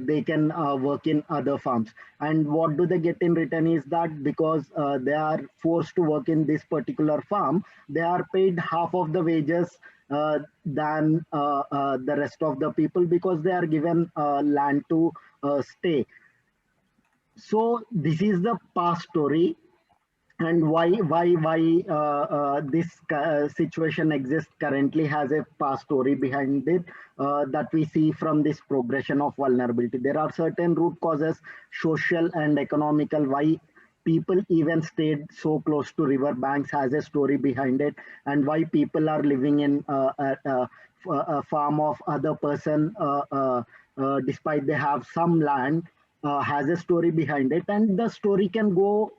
they can work in other farms. And what do they get in return is that because they are forced to work in this particular farm, they are paid half of the wages than the rest of the people, because they are given land to stay. So this is the past story, and why this situation exists currently has a past story behind it, that we see from this progression of vulnerability. There are certain root causes, social and economical, why people even stayed so close to river banks has a story behind it, and why people are living in a farm of other person, despite they have some land, has a story behind it. And the story can go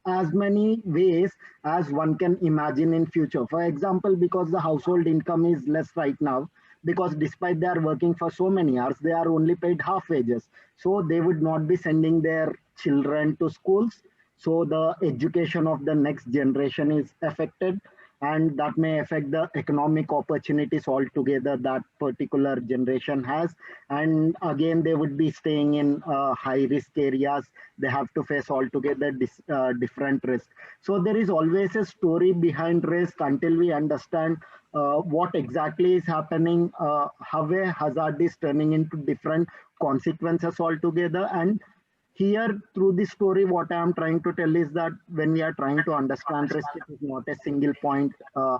as many ways as one can imagine in future. For example, because the household income is less right now, because despite they are working for so many hours, they are only paid half wages. So they would not be sending their children to schools. So the education of the next generation is affected, and that may affect the economic opportunities altogether that particular generation has. And again, they would be staying in high risk areas. They have to face altogether different risks. So there is always a story behind risk until we understand what exactly is happening, how a hazard is turning into different consequences altogether. And here, through this story, what I am trying to tell is that when we are trying to understand risk, it is not a single point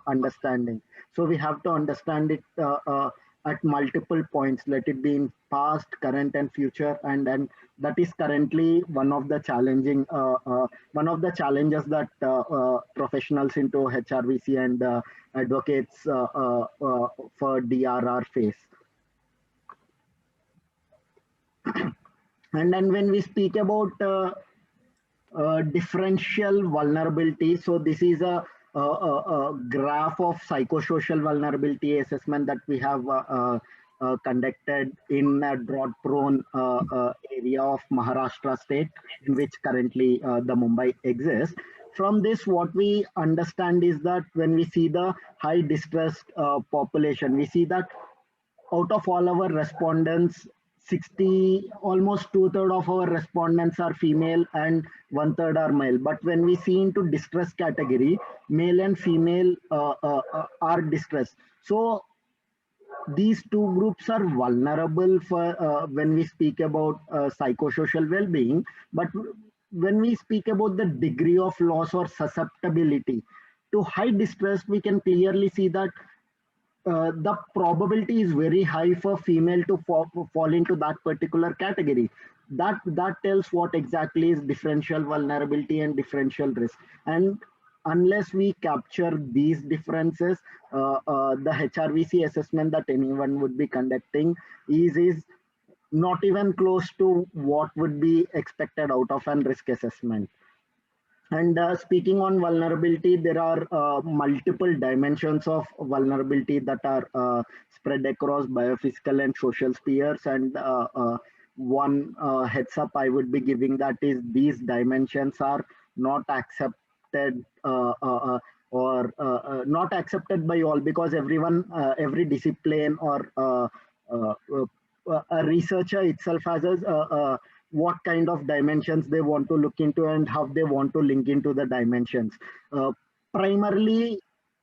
understanding. So we have to understand it at multiple points, let it be in past, current, and future. And that is currently one of the one of the challenges that professionals into HRVC and advocates for DRR face. And then when we speak about differential vulnerability, so this is a graph of psychosocial vulnerability assessment that we have conducted in a drought-prone area of Maharashtra state, in which currently the Mumbai exists. From this, what we understand is that when we see the high distressed population, we see that out of all our respondents, 60, almost 2/3 of our respondents are female and 1/3 are male. But when we see into distress category, male and female are distressed. So these two groups are vulnerable for when we speak about psychosocial well-being. But when we speak about the degree of loss or susceptibility to high distress, we can clearly see that the probability is very high for female to fall into that particular category. That tells what exactly is differential vulnerability and differential risk. And unless we capture these differences, the HRVC assessment that anyone would be conducting is not even close to what would be expected out of an risk assessment. And speaking on vulnerability, there are multiple dimensions of vulnerability that are spread across biophysical and social spheres. And one heads up I would be giving that is these dimensions are not accepted or not accepted by all, because everyone, every discipline or a researcher itself has a what kind of dimensions they want to look into and how they want to link into the dimensions. Primarily,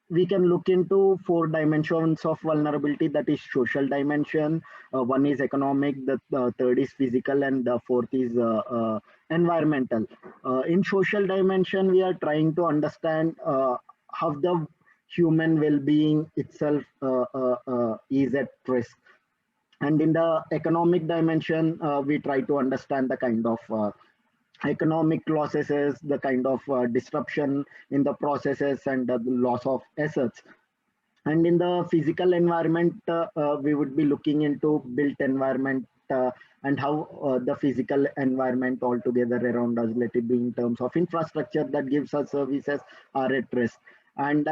we can look into 4 dimensions of vulnerability, that is social dimension, one is economic, the third is physical, and the fourth is environmental. In social dimension, we are trying to understand how the human well-being itself is at risk. And in the economic dimension, we try to understand the kind of economic losses, the kind of disruption in the processes, and the loss of assets. And in the physical environment, we would be looking into built environment and how the physical environment altogether around us, let it be in terms of infrastructure that gives us services, are at risk. And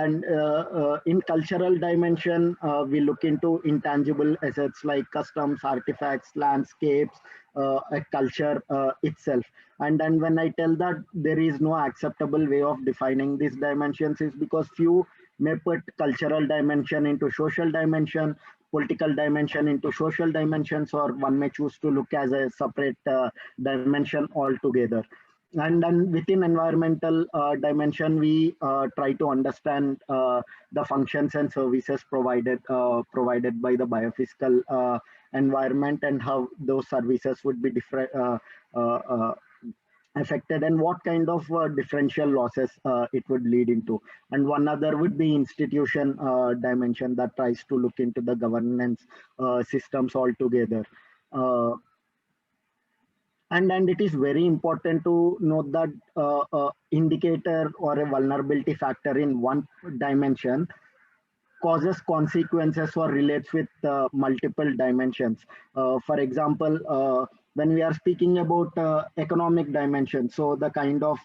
in cultural dimension, we look into intangible assets like customs, artifacts, landscapes, a culture itself. And then when I tell that there is no acceptable way of defining these dimensions, is because few may put cultural dimension into social dimension, political dimension into social dimensions, or one may choose to look as a separate dimension altogether. And then within environmental dimension, we try to understand the functions and services provided by the biophysical environment, and how those services would be different affected, and what kind of differential losses it would lead into. And one other would be institution dimension that tries to look into the governance systems altogether. And it is very important to note that indicator or a vulnerability factor in one dimension causes consequences or relates with multiple dimensions. For example, when we are speaking about economic dimension, so the kind of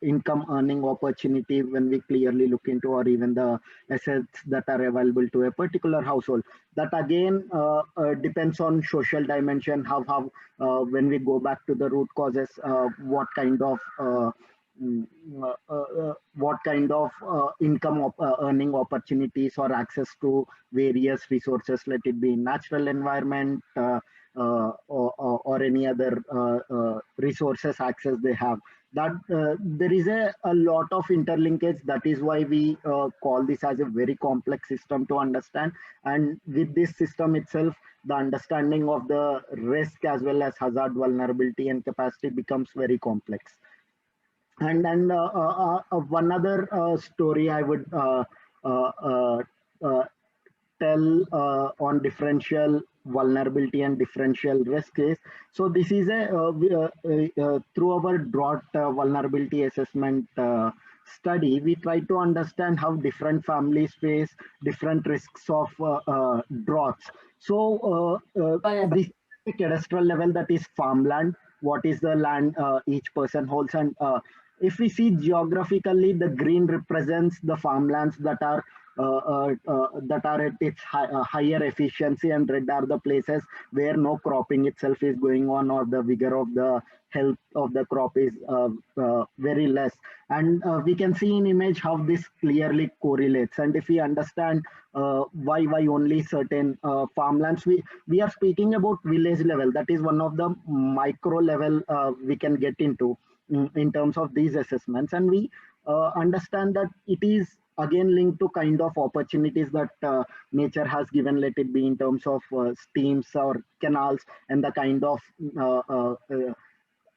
income earning opportunity when we clearly look into, or even the assets that are available to a particular household, that again depends on social dimension, how when we go back to the root causes, mm, what kind of income earning opportunities or access to various resources, let it be natural environment, or any other resources access they have, that there is a lot of interlinkage. That is why we call this as a very complex system to understand. And with this system itself, the understanding of the risk as well as hazard, vulnerability and capacity becomes very complex. And then one other story I would uh, tell on differential vulnerability and differential risk is, so this is a through our drought vulnerability assessment study, we try to understand how different families face different risks of droughts. So this a cadastral level, that is farmland, what is the land each person holds. And if we see geographically, the green represents the farmlands that are at its higher efficiency, and red are the places where no cropping itself is going on, or the vigor of the health of the crop is very less. And we can see in image how this clearly correlates. And if we understand why only certain farmlands, we are speaking about village level, that is one of the micro level we can get into in terms of these assessments. And we understand that it is again linked to kind of opportunities that nature has given, let it be in terms of streams or canals, and the kind of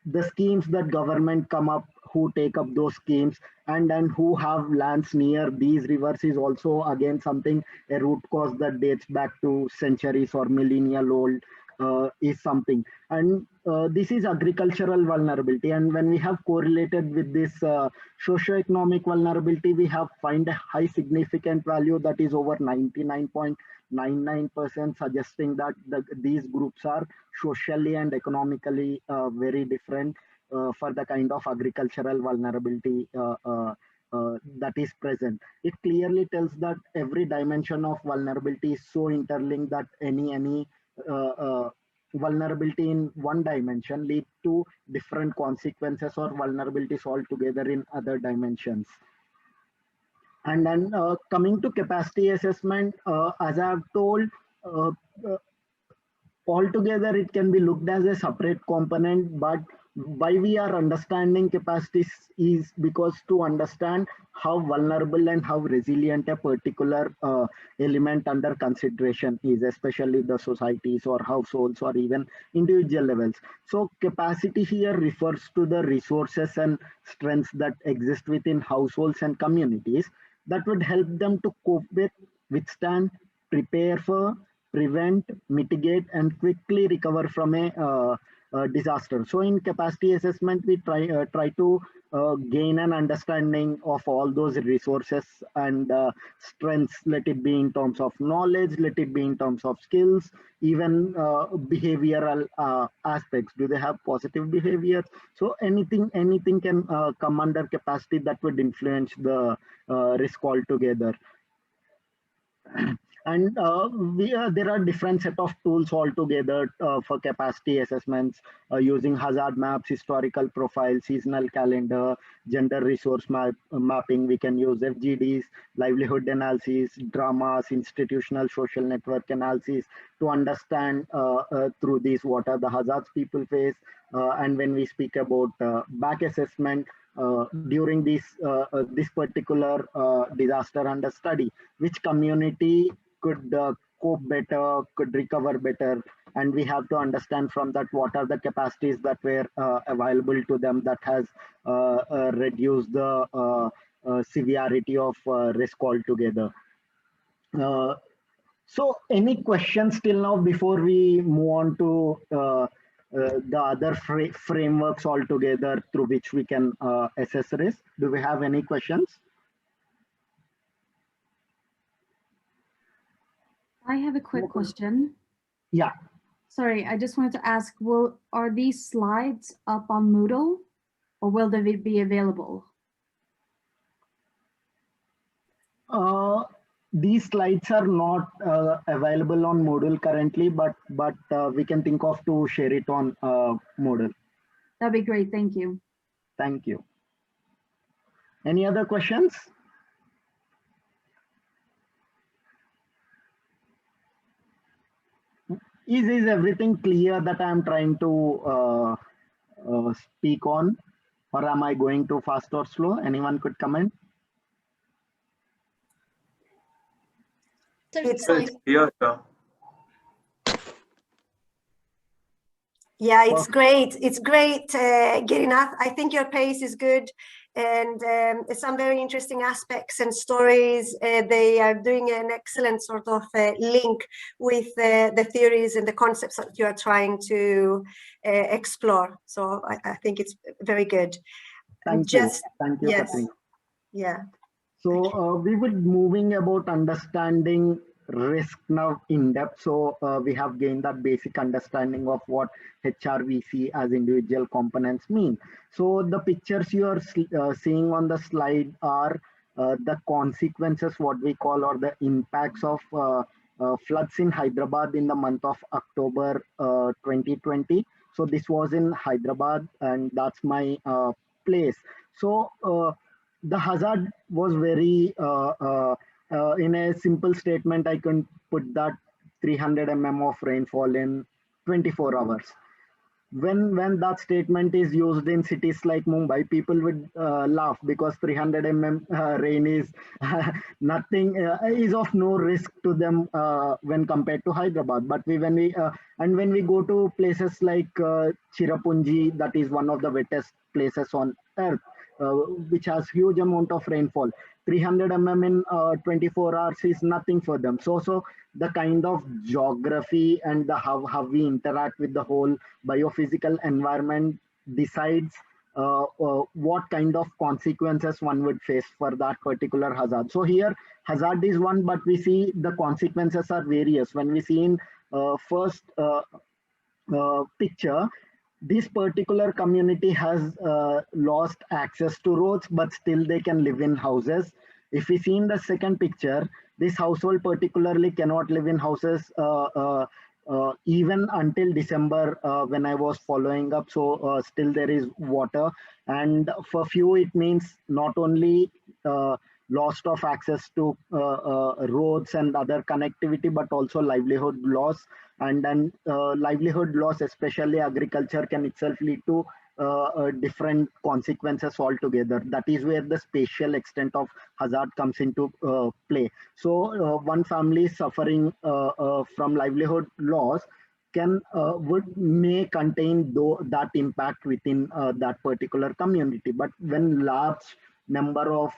the schemes that government come up, who take up those schemes, and then who have lands near these rivers is also again something, a root cause that dates back to centuries or millennial old, is something. And this is agricultural vulnerability. And when we have correlated with this socio-economic vulnerability, we have find a high significant value that is over 99.99%, suggesting that these groups are socially and economically very different for the kind of agricultural vulnerability that is present. It clearly tells that every dimension of vulnerability is so interlinked that any vulnerability in one dimension lead to different consequences or vulnerabilities altogether in other dimensions. And then coming to capacity assessment, as I have told, uh, uh, altogether it can be looked as a separate component, but why we are understanding capacities is because to understand how vulnerable and how resilient a particular element under consideration is, especially the societies or households or even individual levels. So capacity here refers to the resources and strengths that exist within households and communities that would help them to cope with, withstand, prepare for, prevent, mitigate, and quickly recover from a disaster. So in capacity assessment, we try to gain an understanding of all those resources and strengths, let it be in terms of knowledge, let it be in terms of skills, even behavioral aspects. Do they have positive behavior? So anything can come under capacity that would influence the risk altogether. And there are different set of tools altogether for capacity assessments using hazard maps, historical profiles, seasonal calendar, gender resource mapping. We can use FGDs, livelihood analysis, dramas, institutional social network analysis to understand through these what are the hazards people face. And when we speak about back assessment, during this particular disaster under study, which community could cope better, could recover better, and we have to understand from that what are the capacities that were available to them that has reduced the severity of risk altogether. So any questions till now before we move on to the other frameworks altogether through which we can assess risk? Do we have any questions? I have a quick question. Yeah. Sorry, I just wanted to ask, are these slides up on Moodle or will they be available? These slides are not available on Moodle currently, but we can think of to share it on Moodle. That'd be great. Thank you. Thank you. Any other questions? Is everything clear that I'm trying to speak on, or am I going too fast or slow? Anyone could comment? It's clear, sir. Yeah, it's great. It's great, Girinath. I think your pace is good, and some very interesting aspects and stories. They are doing an excellent sort of link with the theories and the concepts that you are trying to explore. So I think it's very good. Thank you. Thank you, yes, Katrina. yeah. So we were moving about understanding risk now in depth. So we have gained that basic understanding of what HRVC as individual components mean. So the pictures you are seeing on the slide are the consequences, what we call, or the impacts of floods in Hyderabad in the month of October 2020. So this was in Hyderabad, and that's my place. So the hazard was very, in a simple statement, I can put that 300 mm of rainfall in 24 hours. When that statement is used in cities like Mumbai, people would laugh because 300 mm rain is nothing, is of no risk to them when compared to Hyderabad. But when we go to places like Chirapunji, that is one of the wettest places on earth, which has huge amount of rainfall. 300 mm in 24 hours is nothing for them. So the kind of geography and the how we interact with the whole biophysical environment decides what kind of consequences one would face for that particular hazard. So here hazard is one, but we see the consequences are various. When we see in first picture, this particular community has lost access to roads, but still they can live in houses. If we see in the second picture, this household particularly cannot live in houses even until December when I was following up. So still there is water, and for few it means not only loss of access to roads and other connectivity, but also livelihood loss. And then livelihood loss, especially agriculture, can itself lead to different consequences altogether. That is where the spatial extent of hazard comes into play. So one family suffering from livelihood loss may contain that impact within that particular community. But when large number of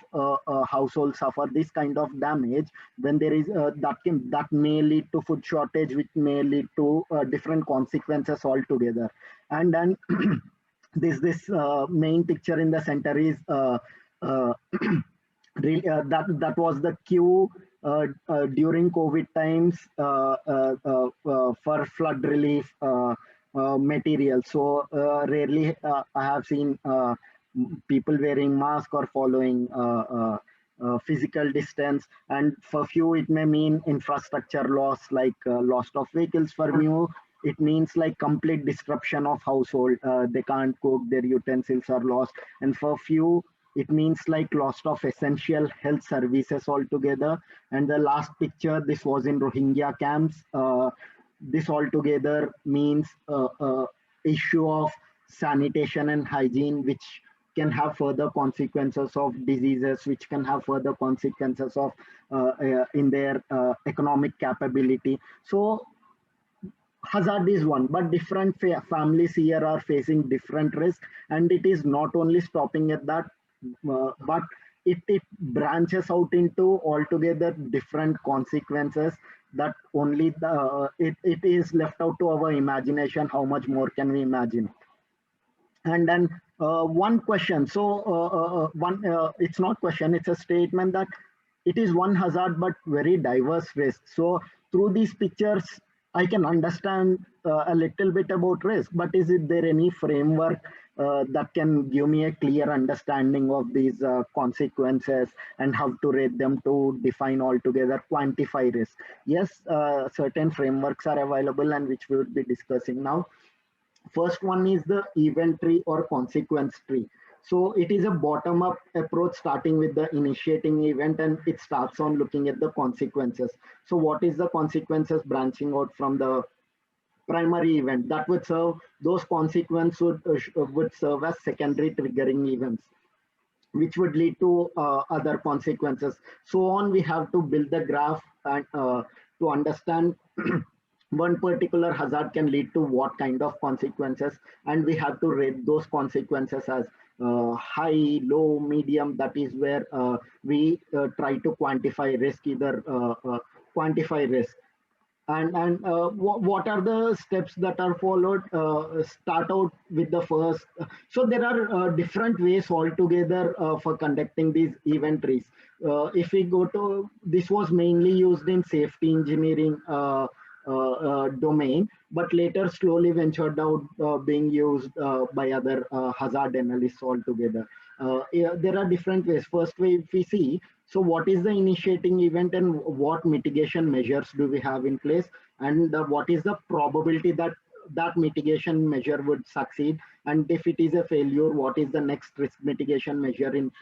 households suffer this kind of damage, when there is that may lead to food shortage, which may lead to different consequences altogether. And then this main picture in the center is really, that was the queue during COVID times for flood relief material. So rarely I have seen people wearing mask or following physical distance. And for few it may mean infrastructure loss, like loss of vehicles. For few it means like complete disruption of household. They can't cook, their utensils are lost. And for few it means like loss of essential health services altogether. And the last picture, this was in Rohingya camps. This altogether means issue of sanitation and hygiene, which can have further consequences of diseases, which can have further consequences of in their economic capability. So hazard is one, but different families here are facing different risks, and it is not only stopping at that, but it branches out into altogether different consequences that only it is left out to our imagination. How much more can we imagine? And then one question. So it's not question, it's a statement that it is one hazard but very diverse risk. So through these pictures, I can understand a little bit about risk, but is it there any framework that can give me a clear understanding of these consequences and how to rate them to define altogether, quantify risk? Yes, certain frameworks are available and which we would be discussing now. First one is the event tree or consequence tree. So it is a bottom up approach starting with the initiating event, and it starts on looking at the consequences. So what is the consequences branching out from the primary event that would serve, those consequences would serve as secondary triggering events which would lead to other consequences. So on, we have to build the graph and to understand one particular hazard can lead to what kind of consequences, and we have to rate those consequences as high, low, medium. That is where we try to quantify risk, either quantify risk. And what are the steps that are followed? Start out with the first. So there are different ways altogether for conducting these event trees. If we go to, this was mainly used in safety engineering domain, but later slowly ventured out being used by other hazard analysts altogether. Yeah, there are different ways. First way, if we see, so what is the initiating event and what mitigation measures do we have in place, and what is the probability that that mitigation measure would succeed, and if it is a failure, what is the next risk mitigation measure in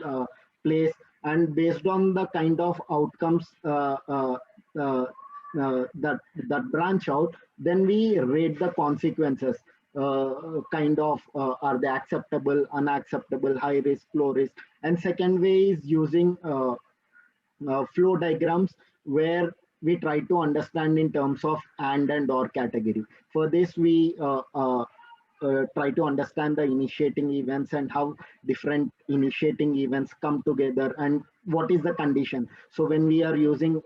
place, and based on the kind of outcomes that branch out, then we rate the consequences. Kind of are they acceptable, unacceptable, high risk, low risk. And second way is using flow diagrams where we try to understand in terms of and or category. For this, we try to understand the initiating events and how different initiating events come together and what is the condition. So when we are using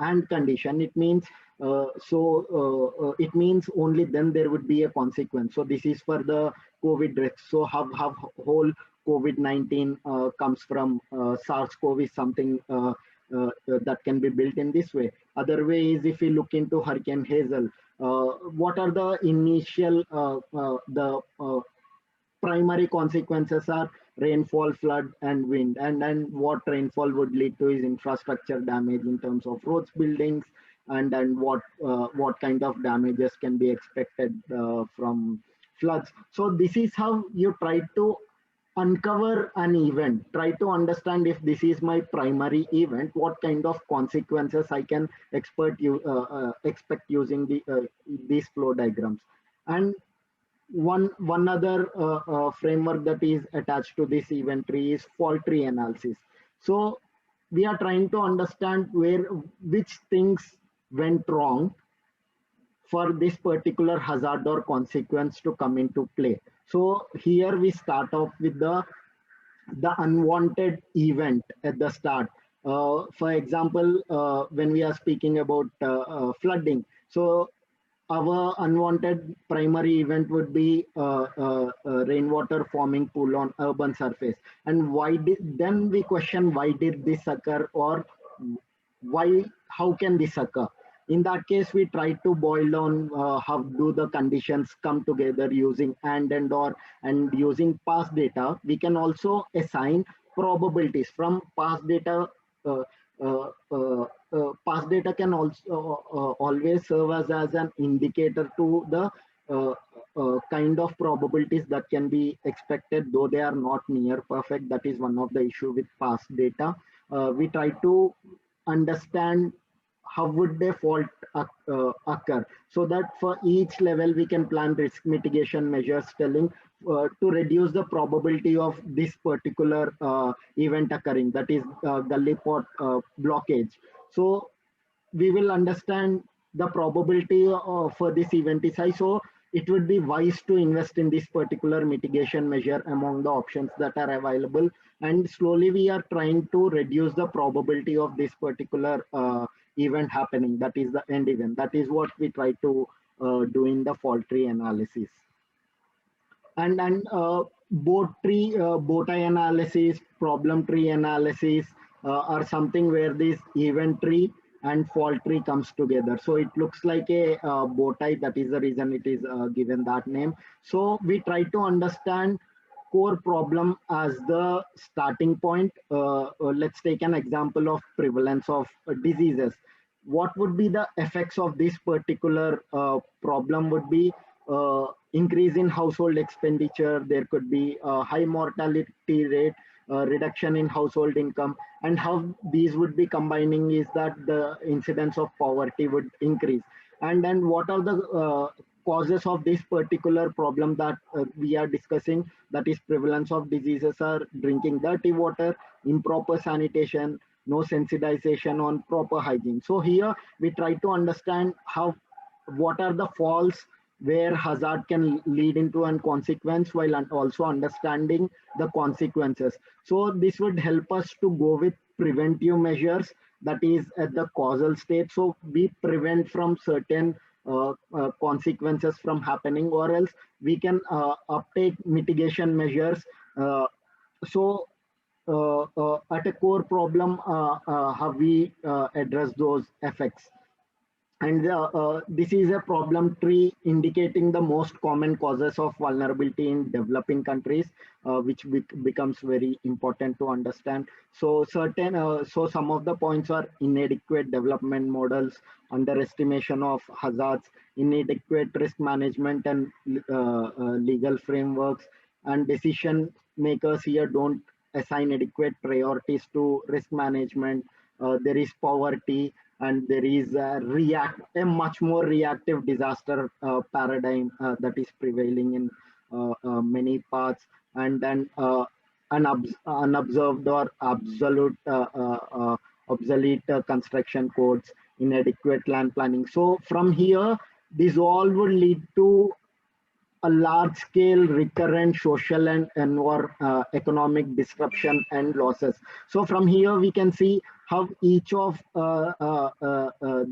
and condition, it means it means only then there would be a consequence. So this is for the COVID risk. So how whole COVID-19 comes from SARS-CoV is something that can be built in this way. Other way is if we look into Hurricane Hazel, what are the initial primary consequences are rainfall, flood, and wind. And then what rainfall would lead to is infrastructure damage in terms of roads, buildings, and then what kind of damages can be expected from floods. So this is how you try to uncover an event, try to understand if this is my primary event, what kind of consequences I can expect using these flow diagrams. And one other framework that is attached to this event tree is fault tree analysis. So we are trying to understand which things went wrong for this particular hazard or consequence to come into play. So here we start off with the unwanted event at the start. For example, when we are speaking about flooding, so our unwanted primary event would be rainwater forming pool on urban surface. And then we question why did this occur, or how can this occur? In that case, we try to boil down how do the conditions come together using and or, and using past data. We can also assign probabilities from past data. Uh, Past data can also always serve as an indicator to the kind of probabilities that can be expected, though they are not near perfect. That is one of the issue with past data. We try to understand how would a fault occur, so that for each level we can plan risk mitigation measures telling to reduce the probability of this particular event occurring, that is gully pot blockage. So we will understand the probability for this event is high, so it would be wise to invest in this particular mitigation measure among the options that are available, and slowly we are trying to reduce the probability of this particular event happening, that is the end event. That is what we try to do in the fault tree analysis. And bow tie analysis, problem tree analysis are something where this event tree and fault tree comes together. So it looks like a bow tie. That is the reason it is given that name. So we try to understand core problem as the starting point. Let's take an example of prevalence of diseases. What would be the effects of this particular problem would be increase in household expenditure. There could be a high mortality rate, reduction in household income, and how these would be combining is that the incidence of poverty would increase. And then what are the causes of this particular problem that we are discussing, that is prevalence of diseases, are drinking dirty water, improper sanitation, no sensitization on proper hygiene. So here we try to understand how, what are the faults where hazard can lead into a consequence, while also understanding the consequences. So this would help us to go with preventive measures, that is at the causal state. So we prevent from certain consequences from happening, or else we can uptake mitigation measures. So at a core problem, how we address those effects. And this is a problem tree indicating the most common causes of vulnerability in developing countries, which becomes very important to understand. So so some of the points are inadequate development models, underestimation of hazards, inadequate risk management and legal frameworks, and decision makers here don't assign adequate priorities to risk management. There is poverty, and there is a much more reactive disaster paradigm that is prevailing in many parts, and then unobserved or obsolete construction codes, inadequate land planning. So from here, this all would lead to a large scale recurrent social and or economic disruption and losses. So from here we can see how each of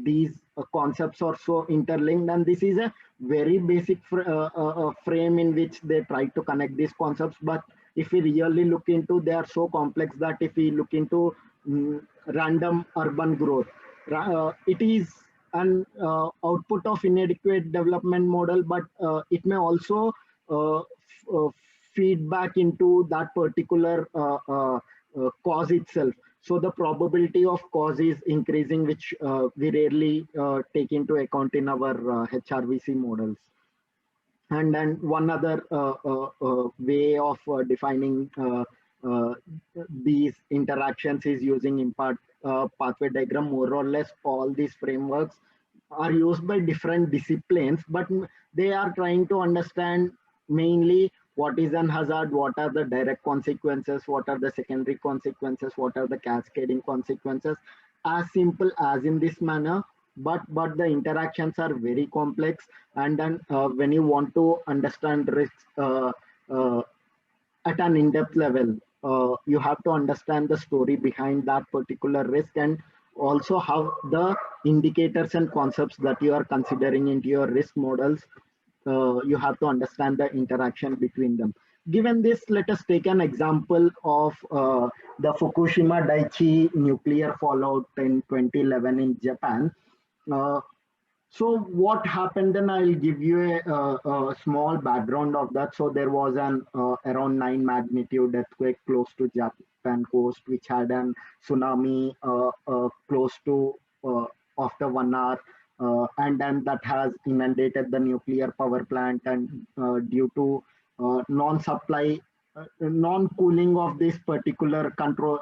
these concepts are so interlinked, and this is a very basic frame in which they try to connect these concepts. But if we really look into, they are so complex that if we look into random urban growth, it is an output of inadequate development model, but it may also feed back into that particular cause itself. So the probability of cause is increasing, which we rarely take into account in our HRVC models. And then one other way of defining these interactions is using impact pathway diagram. More or less all these frameworks are used by different disciplines, but they are trying to understand mainly what is an hazard, what are the direct consequences, what are the secondary consequences, what are the cascading consequences, as simple as in this manner. But the interactions are very complex, and then when you want to understand risks at an in-depth level, you have to understand the story behind that particular risk, and also how the indicators and concepts that you are considering into your risk models, you have to understand the interaction between them. Given this, let us take an example of the Fukushima Daiichi nuclear fallout in 2011 in Japan. So what happened then, I'll give you a small background of that. So there was an around 9 magnitude earthquake close to Japan coast, which had an tsunami close to after 1 hour. And then that has inundated the nuclear power plant, and due to non-supply, non-cooling of this particular control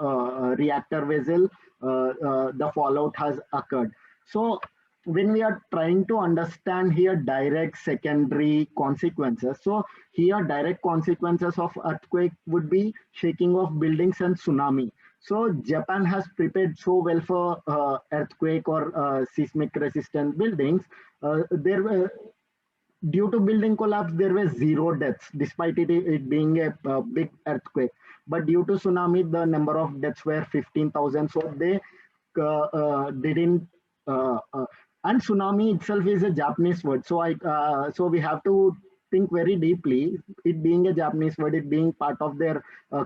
reactor vessel, the fallout has occurred. So when we are trying to understand here direct secondary consequences, so here direct consequences of earthquake would be shaking of buildings and tsunami. So Japan has prepared so well for earthquake or seismic resistant buildings. There were, due to building collapse, there were 0 deaths, despite it being a big earthquake. But due to tsunami, the number of deaths were 15,000. So they didn't. And tsunami itself is a Japanese word, so so we have to think very deeply, it being a Japanese word, it being part of their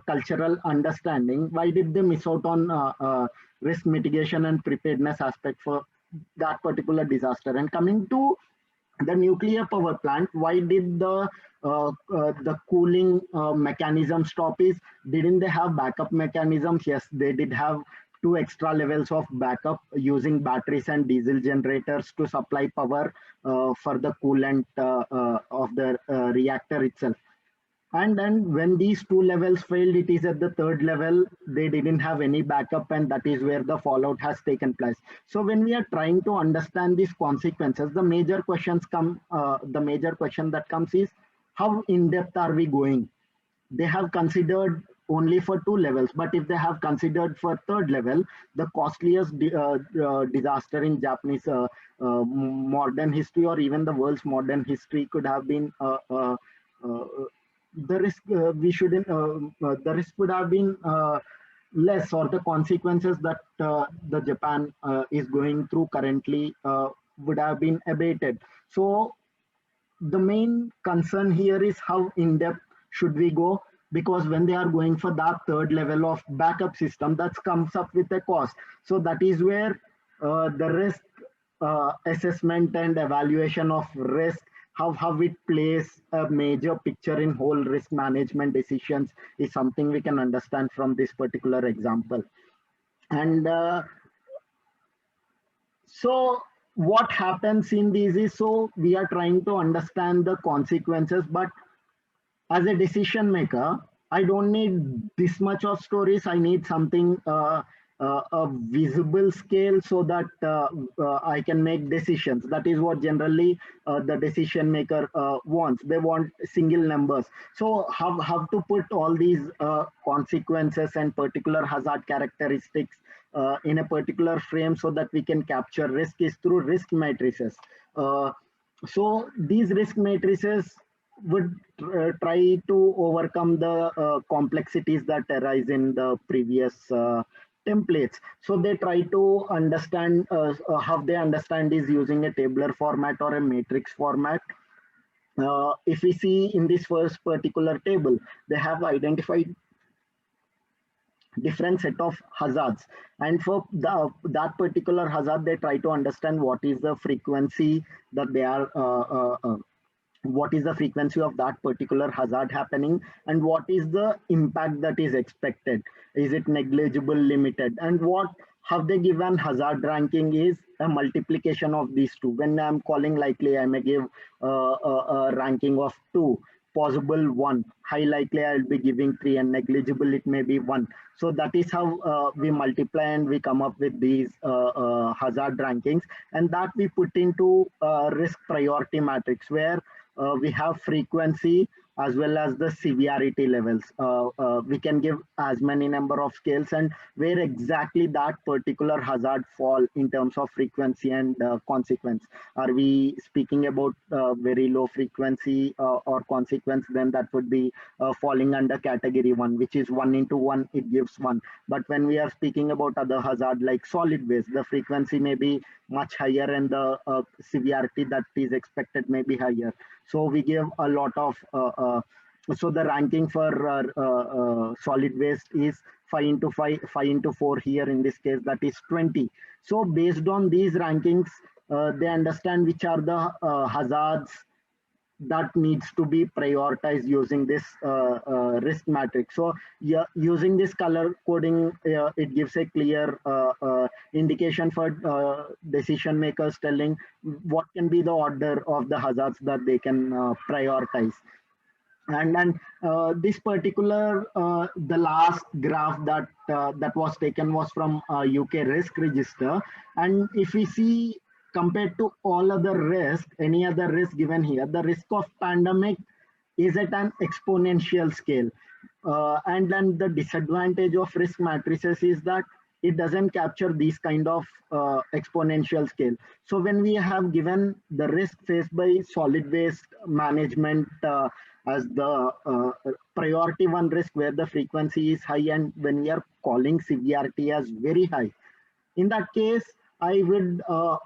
cultural understanding, why did they miss out on risk mitigation and preparedness aspect for that particular disaster? And coming to the nuclear power plant, why did the cooling mechanism stop? Is didn't they have backup mechanisms? Yes, they did have two extra levels of backup using batteries and diesel generators to supply power for the coolant of the reactor itself. And then when these two levels failed, it is at the third level, they didn't have any backup, and that is where the fallout has taken place. So when we are trying to understand these consequences, the major question that comes is, how in depth are we going? They have considered only for two levels, but if they have considered for third level, the costliest disaster in Japanese modern history, or even the world's modern history, could have been uh, the risk the risk would have been less, or the consequences that the Japan is going through currently would have been abated. So the main concern here is how in depth should we go, because when they are going for that third level of backup system, that comes up with a cost. So that is where the risk assessment and evaluation of risk, how it plays a major picture in whole risk management decisions, is something we can understand from this particular example. And so what happens in these is, so we are trying to understand the consequences, but as a decision maker, I don't need this much of stories. I need something a visible scale, so that I can make decisions. That is what generally the decision maker wants. They want single numbers. So how to put all these consequences and particular hazard characteristics in a particular frame so that we can capture risk is through risk matrices. So these risk matrices would try to overcome the complexities that arise in the previous templates. So they try to understand how they understand is using a tabular format or a matrix format. If we see in this first particular table, they have identified different set of hazards, and for that particular hazard, they try to understand what is the frequency that they are what is the frequency of that particular hazard happening, and what is the impact that is expected. Is it negligible, limited? And what have they given hazard ranking is a multiplication of these two. When I'm calling likely, I may give a ranking of 2, possible 1, high likely I'll be giving 3, and negligible it may be 1. So that is how we multiply and we come up with these hazard rankings, and that we put into risk priority matrix, where we have frequency as well as the severity levels. We can give as many number of scales, and where exactly that particular hazard fall in terms of frequency and consequence. Are we speaking about very low frequency or consequence? Then that would be falling under category 1, which is 1 into 1, it gives 1. But when we are speaking about other hazard like solid waste, the frequency may be much higher, and the severity that is expected may be higher. So we give a lot of so the ranking for solid waste is 5 into 5 into 4 here in this case, that is 20. So based on these rankings, they understand which are the hazards that needs to be prioritized using this risk matrix. So yeah, using this color coding, it gives a clear indication for decision makers, telling what can be the order of the hazards that they can prioritize. And then this particular the last graph that that was taken was from UK risk register. And if we see, compared to all other risk, any other risk given here, the risk of pandemic is at an exponential scale. And then the disadvantage of risk matrices is that it doesn't capture these kind of exponential scale. So when we have given the risk faced by solid waste management as the priority 1 risk, where the frequency is high, and when we are calling severity as very high, in that case, I would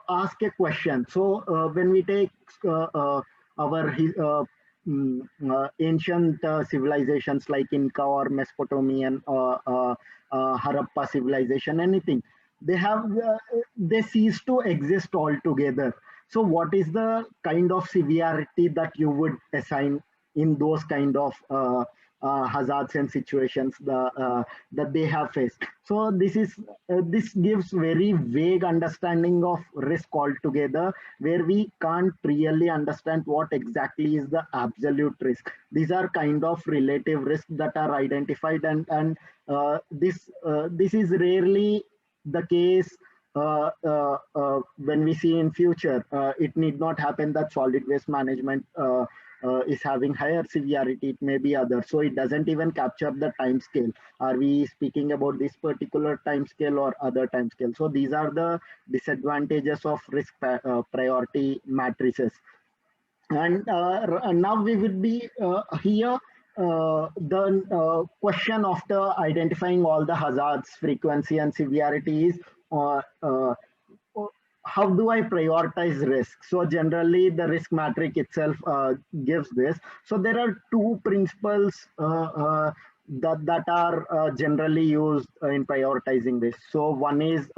ask a question. So when we take our ancient civilizations like Inca or Mesopotamian Harappa civilization, anything, they have they cease to exist altogether. So what is the kind of severity that you would assign in those kind of hazards and situations that they have faced? So this gives very vague understanding of risk altogether, where we can't really understand what exactly is the absolute risk. These are kind of relative risks that are identified, and this is rarely the case when we see in future. It need not happen that solid waste management is having higher severity. It may be other. So it doesn't even capture the time scale. Are we speaking about this particular time scale or other time scale? So these are the disadvantages of risk priority matrices. And now we would be here. The question after identifying all the hazards, frequency, and severity is how do I prioritize risk? So generally, the risk matrix itself gives this. So there are two principles that are generally used in prioritizing this. So one is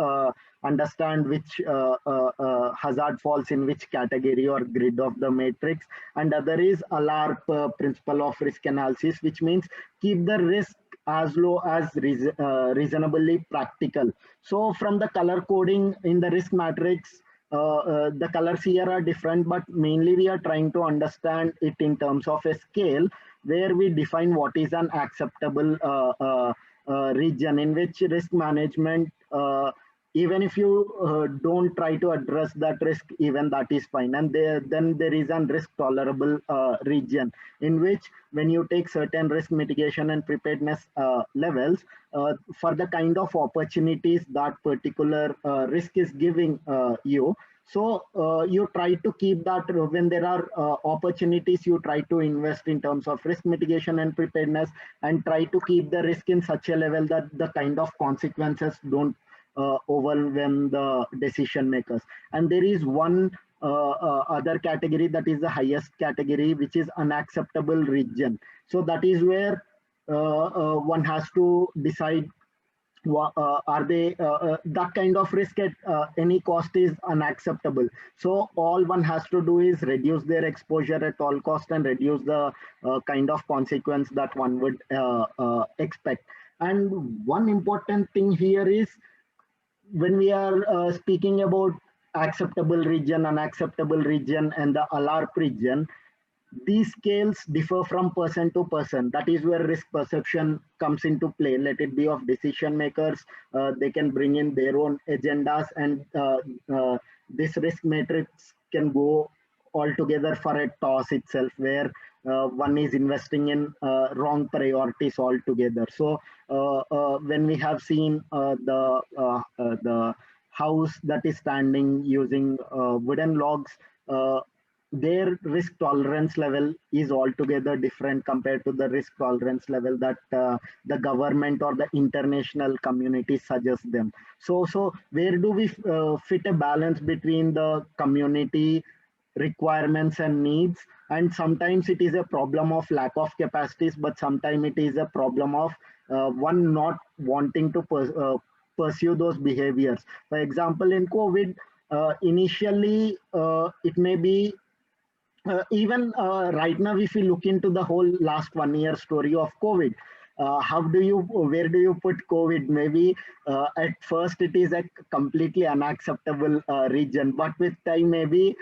understand which hazard falls in which category or grid of the matrix, and other is ALARP, principle of risk analysis, which means keep the risk as low as reasonably practical. So from the color coding in the risk matrix, the colors here are different, but mainly we are trying to understand it in terms of a scale where we define what is an acceptable region in which risk management, even if you don't try to address that risk, even that is fine. And then there is a risk tolerable region in which when you take certain risk mitigation and preparedness levels for the kind of opportunities that particular risk is giving you. So you try to keep that when there are opportunities, you try to invest in terms of risk mitigation and preparedness and try to keep the risk in such a level that the kind of consequences don't overwhelm the decision makers. And there is one other category that is the highest category, which is unacceptable region. So that is where one has to decide are they that kind of risk at any cost is unacceptable. So all one has to do is reduce their exposure at all cost and reduce the kind of consequence that one would expect. And one important thing here is when we are speaking about acceptable region, unacceptable region, and the ALARP region, these scales differ from person to person. That is where risk perception comes into play. Let it be of decision makers. They can bring in their own agendas, and this risk matrix can go altogether for a toss itself, where one is investing in wrong priorities altogether. So when we have seen the house that is standing using wooden logs, their risk tolerance level is altogether different compared to the risk tolerance level that the government or the international community suggests them. So where do we fit a balance between the community requirements and needs? And sometimes it is a problem of lack of capacities, but sometimes it is a problem of one not wanting to pursue those behaviors. For example, in COVID, initially it may be even right now, if you look into the whole last 1 year story of COVID, where do you put COVID? Maybe at first it is a completely unacceptable region, but with time, maybe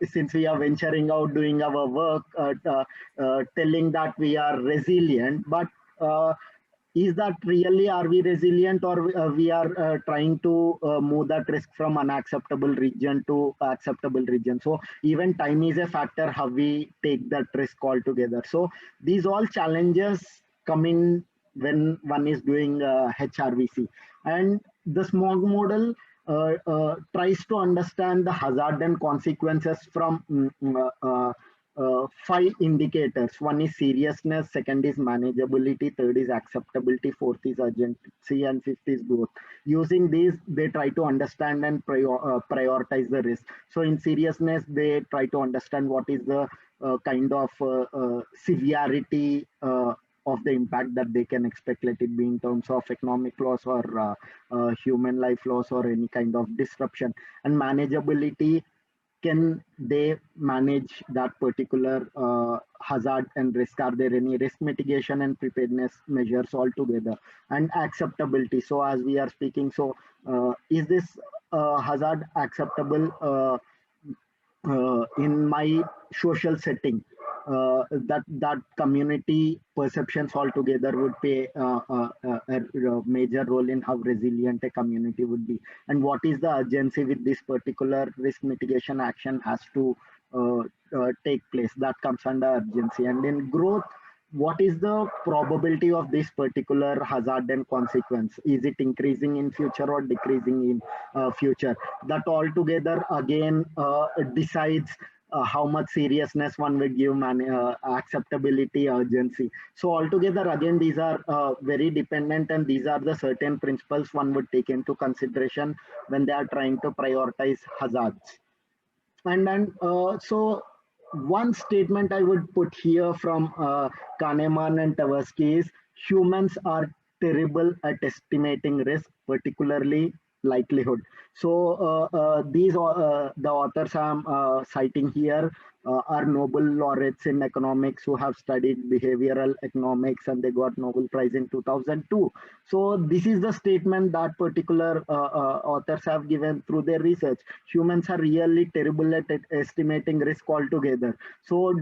since we are venturing out, doing our work, telling that we are resilient, but is that really, are we resilient, or we are trying to move that risk from unacceptable region to acceptable region? So even time is a factor how we take that risk altogether. So these all challenges come in when one is doing HRVC. And the SMOG model tries to understand the hazard and consequences from five indicators. One is seriousness, second is manageability, third is acceptability, fourth is urgency, and fifth is growth. Using these, they try to understand and prioritize the risk. So in seriousness, they try to understand what is the kind of severity of the impact that they can expect, let it be in terms of economic loss or human life loss or any kind of disruption. And manageability, can they manage that particular hazard and risk? Are there any risk mitigation and preparedness measures altogether? And acceptability. So as we are speaking, so is this hazard acceptable in my social setting? That community perceptions altogether would play a major role in how resilient a community would be. And what is the urgency with this particular risk mitigation action has to take place? That comes under urgency. And in growth, what is the probability of this particular hazard and consequence? Is it increasing in future or decreasing in future? That altogether again decides how much seriousness one will give, acceptability, urgency. So altogether, again, these are very dependent, and these are the certain principles one would take into consideration when they are trying to prioritize hazards. And then, so one statement I would put here from Kahneman and Tversky is humans are terrible at estimating risk, particularly likelihood. So these the authors I'm citing here are Nobel laureates in economics who have studied behavioral economics, and they got Nobel Prize in 2002. So this is the statement that particular authors have given through their research. Humans are really terrible at estimating risk altogether. So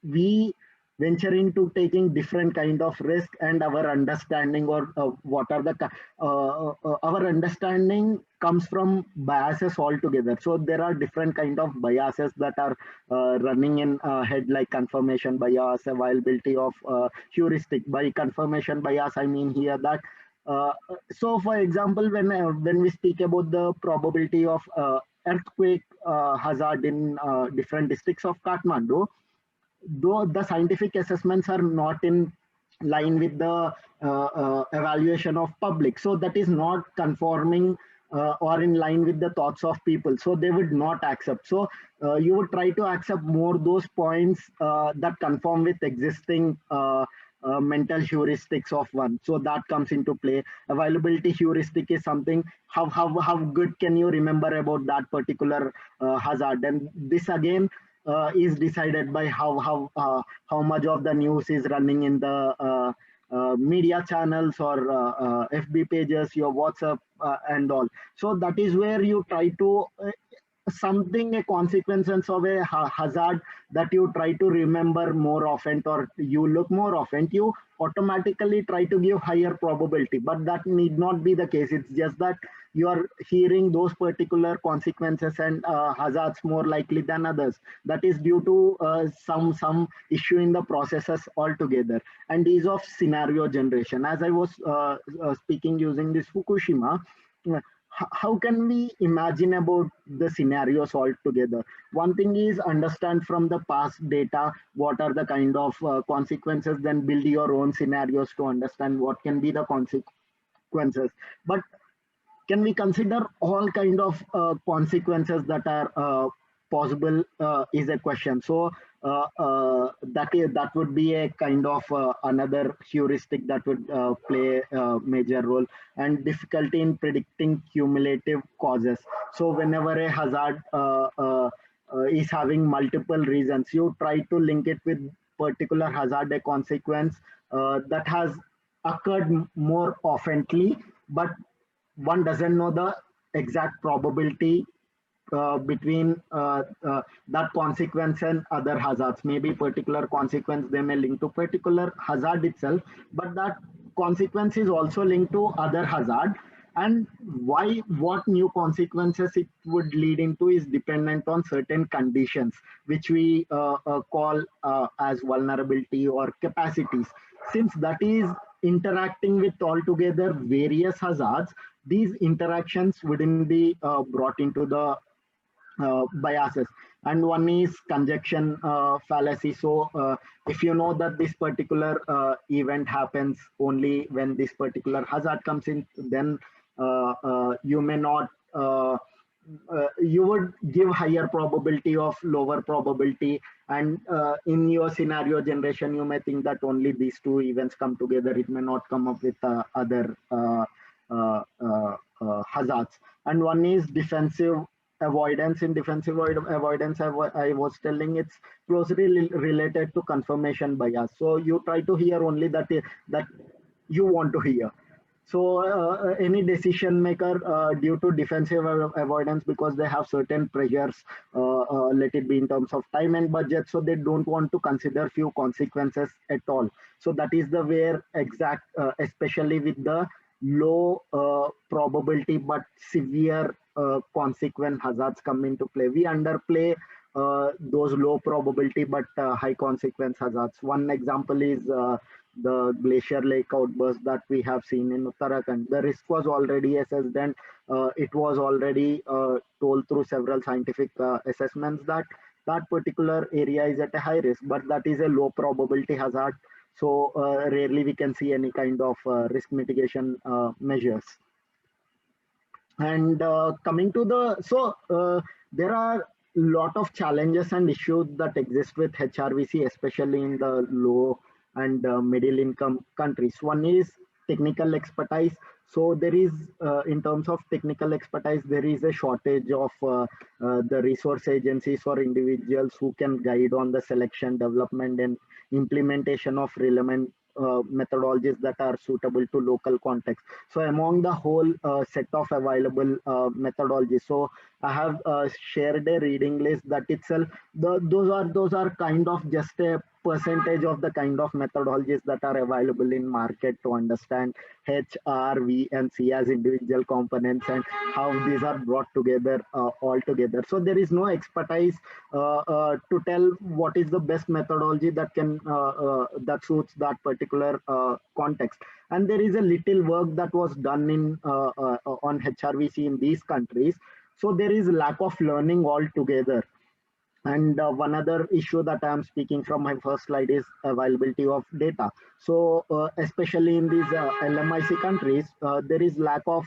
we venture into taking different kind of risk, and our understanding or what are the our understanding comes from biases altogether. So there are different kind of biases that are running in head, like confirmation bias, availability of heuristic. By confirmation bias, I mean here that so for example, when we speak about the probability of earthquake hazard in different districts of Kathmandu, though the scientific assessments are not in line with the evaluation of public, so that is not conforming or in line with the thoughts of people, so they would not accept. So you would try to accept more those points that conform with existing mental heuristics of one. So that comes into play. Availability heuristic is something, how good can you remember about that particular hazard, and this again is decided by how much of the news is running in the media channels or FB pages, your WhatsApp and all. So that is where you try to something, a consequences of a hazard that you try to remember more often, or you look more often, you automatically try to give higher probability, but that need not be the case. It's just that you are hearing those particular consequences and hazards more likely than others. That is due to some issue in the processes altogether. And ease of scenario generation, as I was speaking using this Fukushima, how can we imagine about the scenarios altogether? One thing is understand from the past data what are the kind of consequences, then build your own scenarios to understand what can be the consequences. But can we consider all kind of consequences that are possible is a question. So that would be a kind of another heuristic that would play a major role. And difficulty in predicting cumulative causes. So whenever a hazard is having multiple reasons, you try to link it with particular hazard, a consequence that has occurred more oftenly, but one doesn't know the exact probability between that consequence and other hazards. Maybe particular consequence they may link to particular hazard itself, but that consequence is also linked to other hazard. And why, what new consequences it would lead into is dependent on certain conditions, which we call as vulnerability or capacities. Since that is interacting with altogether various hazards, these interactions wouldn't be brought into the biases. and one is conjunction fallacy. So if you know that this particular event happens only when this particular hazard comes in, then you may not you would give higher probability of lower probability, and in your scenario generation you may think that only these two events come together. It may not come up with other hazards. And one is defensive avoidance. In defensive avoidance, I was telling, it's closely related to confirmation bias. So you try to hear only that you want to hear. So any decision maker, due to defensive avoidance, because they have certain pressures, let it be in terms of time and budget, so they don't want to consider few consequences at all. So that is the where exact, especially with the low probability but severe consequent hazards come into play. We underplay those low probability but high consequence hazards. One example is the glacier lake outburst that we have seen in Uttarakhand. The risk was already assessed, and it was already told through several scientific assessments that that particular area is at a high risk, but that is a low probability hazard. So rarely we can see any kind of risk mitigation measures. And coming to the, so there are lot of challenges and issues that exist with HRVC, especially in the low and middle income countries. One is technical expertise. So there is, in terms of technical expertise, there is a shortage of the resource agencies or individuals who can guide on the selection, development, and implementation of relevant methodologies that are suitable to local context. So among the whole set of available methodologies, so I have shared a reading list that itself, those are kind of just a percentage of the kind of methodologies that are available in market to understand H, R, V, and C as individual components and how these are brought together all together. So there is no expertise to tell what is the best methodology that can that suits that particular context. And there is a little work that was done in on HRVC in these countries. So there is lack of learning altogether. And one other issue that I am speaking from my first slide is availability of data. So especially in these LMIC countries, there is lack of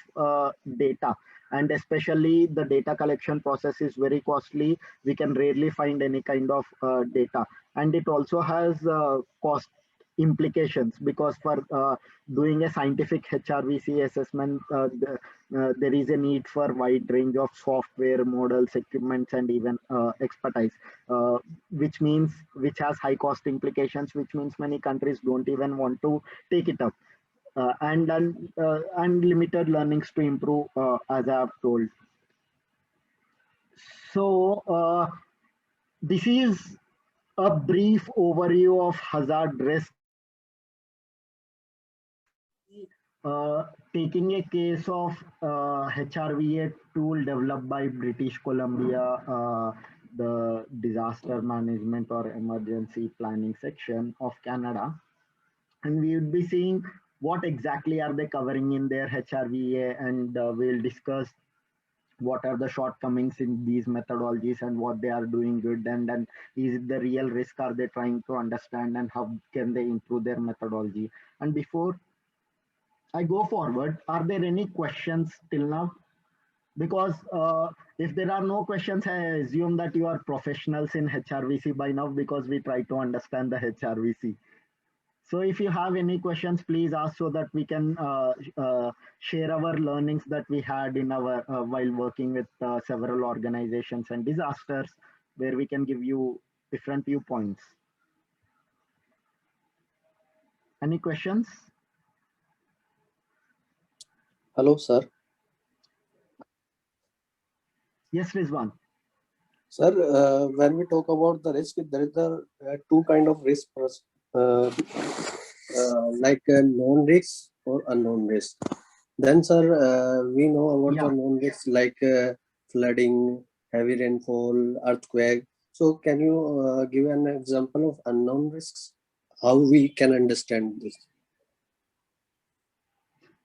data, and especially the data collection process is very costly. We can rarely find any kind of data, and it also has cost implications, because for doing a scientific HRVC assessment, there is a need for wide range of software, models, equipments, and even expertise, which has high cost implications, which means many countries don't even want to take it up, and limited learnings to improve, as I have told. So this is a brief overview of hazard risk. Taking a case of HRVA tool developed by British Columbia, the disaster management or emergency planning section of Canada, and we will be seeing what exactly are they covering in their HRVA, and we'll discuss what are the shortcomings in these methodologies and what they are doing good, and is it the real risk are they trying to understand, and how can they improve their methodology. And before I go forward, are there any questions till now? Because if there are no questions, I assume that you are professionals in HRVC by now, because we try to understand the HRVC. So if you have any questions, please ask, so that we can share our learnings that we had in our while working with several organizations and disasters, where we can give you different viewpoints. Any questions? Hello, sir. Yes, Rizwan. Sir, when we talk about the risk, there is the two kind of risk, like known risk or unknown risk. Then, sir, we know about the known risks like flooding, heavy rainfall, earthquake. So, can you give an example of unknown risks? How we can understand this?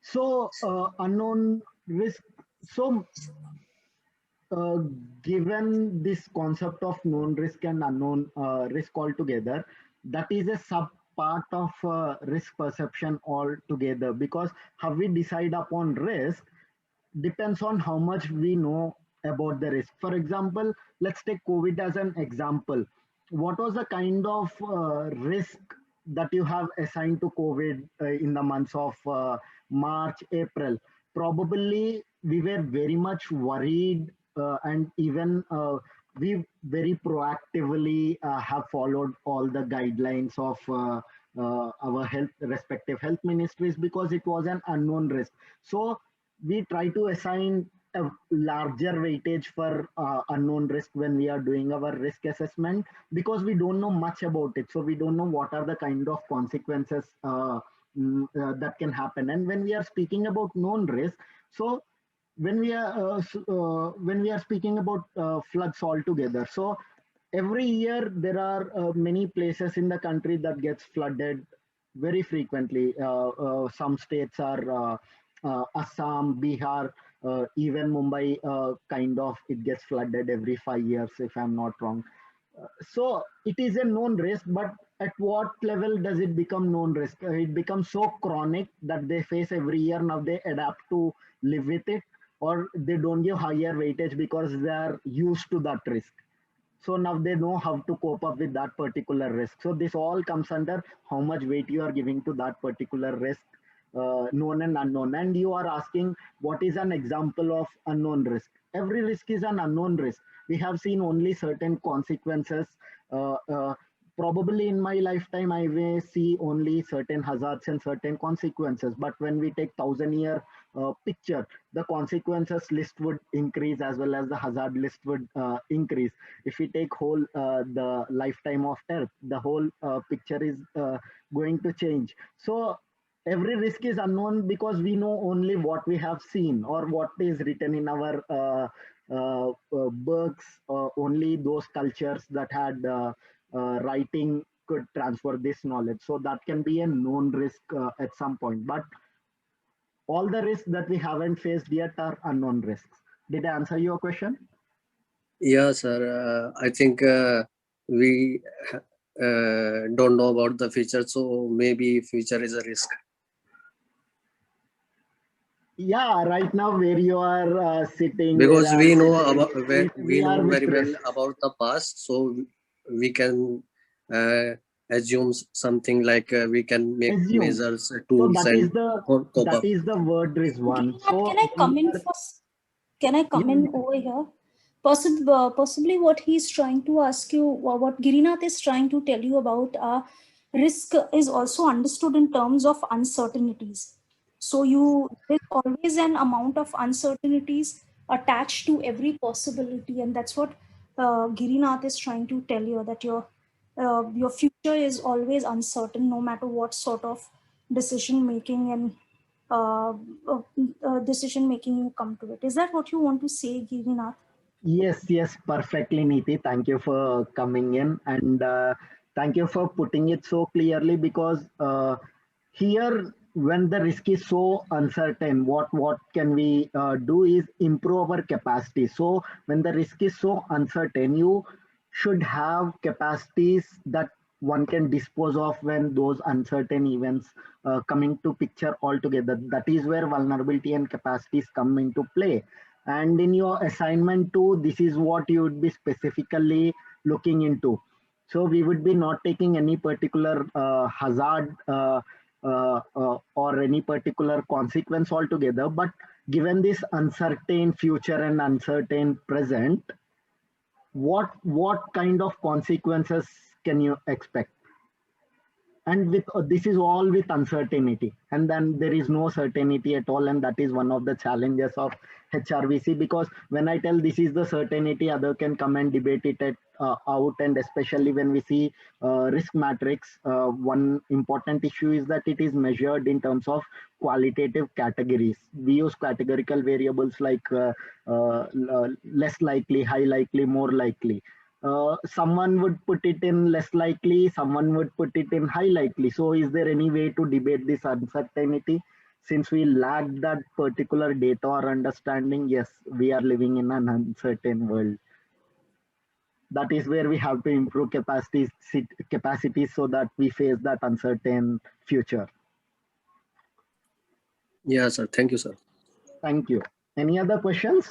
So unknown risk. So uh, given this concept of known risk and unknown risk altogether, that is a sub part of risk perception altogether, because how we decide upon risk depends on how much we know about the risk. For example, let's take COVID as an example. What was the kind of risk that you have assigned to COVID in the months of March, April? Probably we were very much worried, and even we very proactively have followed all the guidelines of our health respective health ministries, because it was an unknown risk. So we try to assign a larger weightage for unknown risk when we are doing our risk assessment, because we don't know much about it. So we don't know what are the kind of consequences that can happen. And when we are speaking about known risk, so when we are speaking about floods altogether, so every year there are many places in the country that gets flooded very frequently. Some states are Assam, Bihar, even Mumbai, kind of it gets flooded every 5 years, if I'm not wrong. So it is a known risk, but at what level does it become known risk? It becomes so chronic that they face every year. Now they adapt to live with it, or they don't give higher weightage because they are used to that risk. So now they know how to cope up with that particular risk. So this all comes under how much weight you are giving to that particular risk, known and unknown. And you are asking what is an example of unknown risk? Every risk is an unknown risk. We have seen only certain consequences. Uh, uh, Probably in my lifetime, I may see only certain hazards and certain consequences. But when we take 1,000-year picture, the consequences list would increase as well as the hazard list would increase. If we take whole the lifetime of Earth, the whole picture is going to change. So every risk is unknown because we know only what we have seen or what is written in our books. Only those cultures that had writing could transfer this knowledge. So that can be a known risk at some point. But all the risks that we haven't faced yet are unknown risks. Did I answer your question? Yeah, sir. I think we don't know about the future, so maybe future is a risk. Yeah, right now where you are sitting, Because where we I'm know sitting, about we we are know with very well risk. about the past, so we can assume something like we can make Assume. measures, So tools, and cope that up. is the word Rizwan. Gilinath, So can I when come we in are, first? Can I come in over here? Possibly what he's trying to ask you, or what Girinath is trying to tell you about risk is also understood in terms of uncertainties. So there's always an amount of uncertainties attached to every possibility, and that's what Girinath is trying to tell you, that your future is always uncertain, no matter what sort of decision making and decision making you come to it. Is that what you want to say, Girinath? yes, perfectly, Niti. Thank you for coming in, and thank you for putting it so clearly, because here when the risk is so uncertain, what can we do is improve our capacity. So when the risk is so uncertain, you should have capacities that one can dispose of when those uncertain events coming to picture altogether. That is where vulnerability and capacities come into play. And in your assignment too, this is what you would be specifically looking into. So we would be not taking any particular hazard or any particular consequence altogether, but given this uncertain future and uncertain present, what kind of consequences can you expect? And with this is all with uncertainty, and then there is no certainty at all, and that is one of the challenges of HRVC, because when I tell this is the certainty, other can come and debate it out. And especially when we see risk matrix, one important issue is that it is measured in terms of qualitative categories. We use categorical variables like less likely, high likely, more likely. Someone would put it in less likely, someone would put it in high likely. So is there any way to debate this uncertainty? since we lack that particular data or understanding, yes, we are living in an uncertain world. That is where we have to improve capacities so that we face that uncertain future. Yeah, sir. Thank you, sir. Thank you. Any other questions?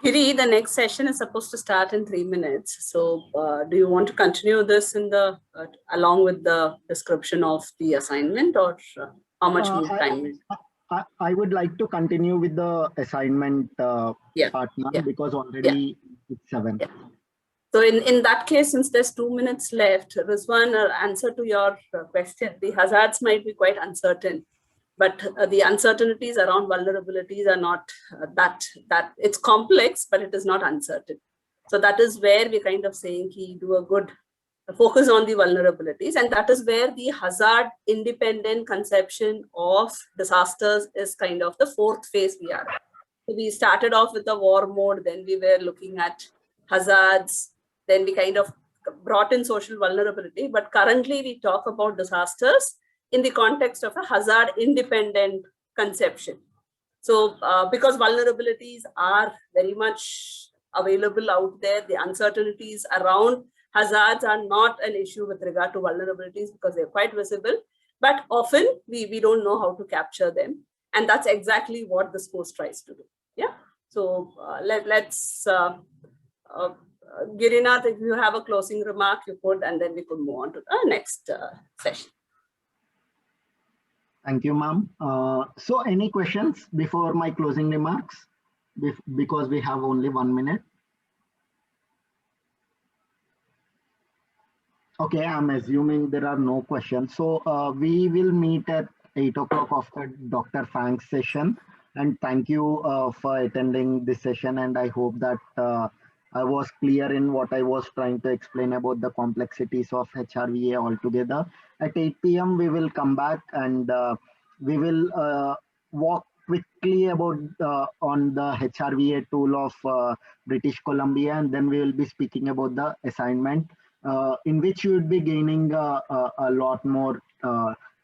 Giri, the next session is supposed to start in 3 minutes. So do you want to continue this in the along with the description of the assignment, or how much more time? I would like to continue with the assignment part-1 because already it's 7. So in that case, since there's 2 minutes left, Rizwan, answer to your question, the hazards might be quite uncertain, but the uncertainties around vulnerabilities are not that it's complex, but it is not uncertain. So that is where we're kind of saying do a good focus on the vulnerabilities, and that is where the hazard independent conception of disasters is kind of the 4th phase we are at. So we started off with the war mode, then we were looking at hazards, then we kind of brought in social vulnerability, but currently we talk about disasters in the context of a hazard independent conception. So because vulnerabilities are very much available out there, the uncertainties around hazards are not an issue with regard to vulnerabilities because they're quite visible, but often we don't know how to capture them. And that's exactly what this course tries to do. Yeah. So let's, Girinath, if you have a closing remark, you could, and then we could move on to the next session. Thank you, ma'am. So any questions before my closing remarks? Because we have only 1 minute. Okay, I'm assuming there are no questions. So we will meet at 8 o'clock after Dr. Fang's session. And thank you for attending this session. And I hope that I was clear in what I was trying to explain about the complexities of HRVA altogether. At 8 p.m., we will come back and we will walk quickly about on the HRVA tool of British Columbia. And then we will be speaking about the assignment. In which you would be gaining a lot more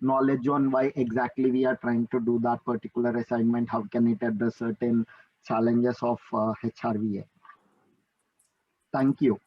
knowledge on why exactly we are trying to do that particular assignment, how can it address certain challenges of HRVA. Thank you.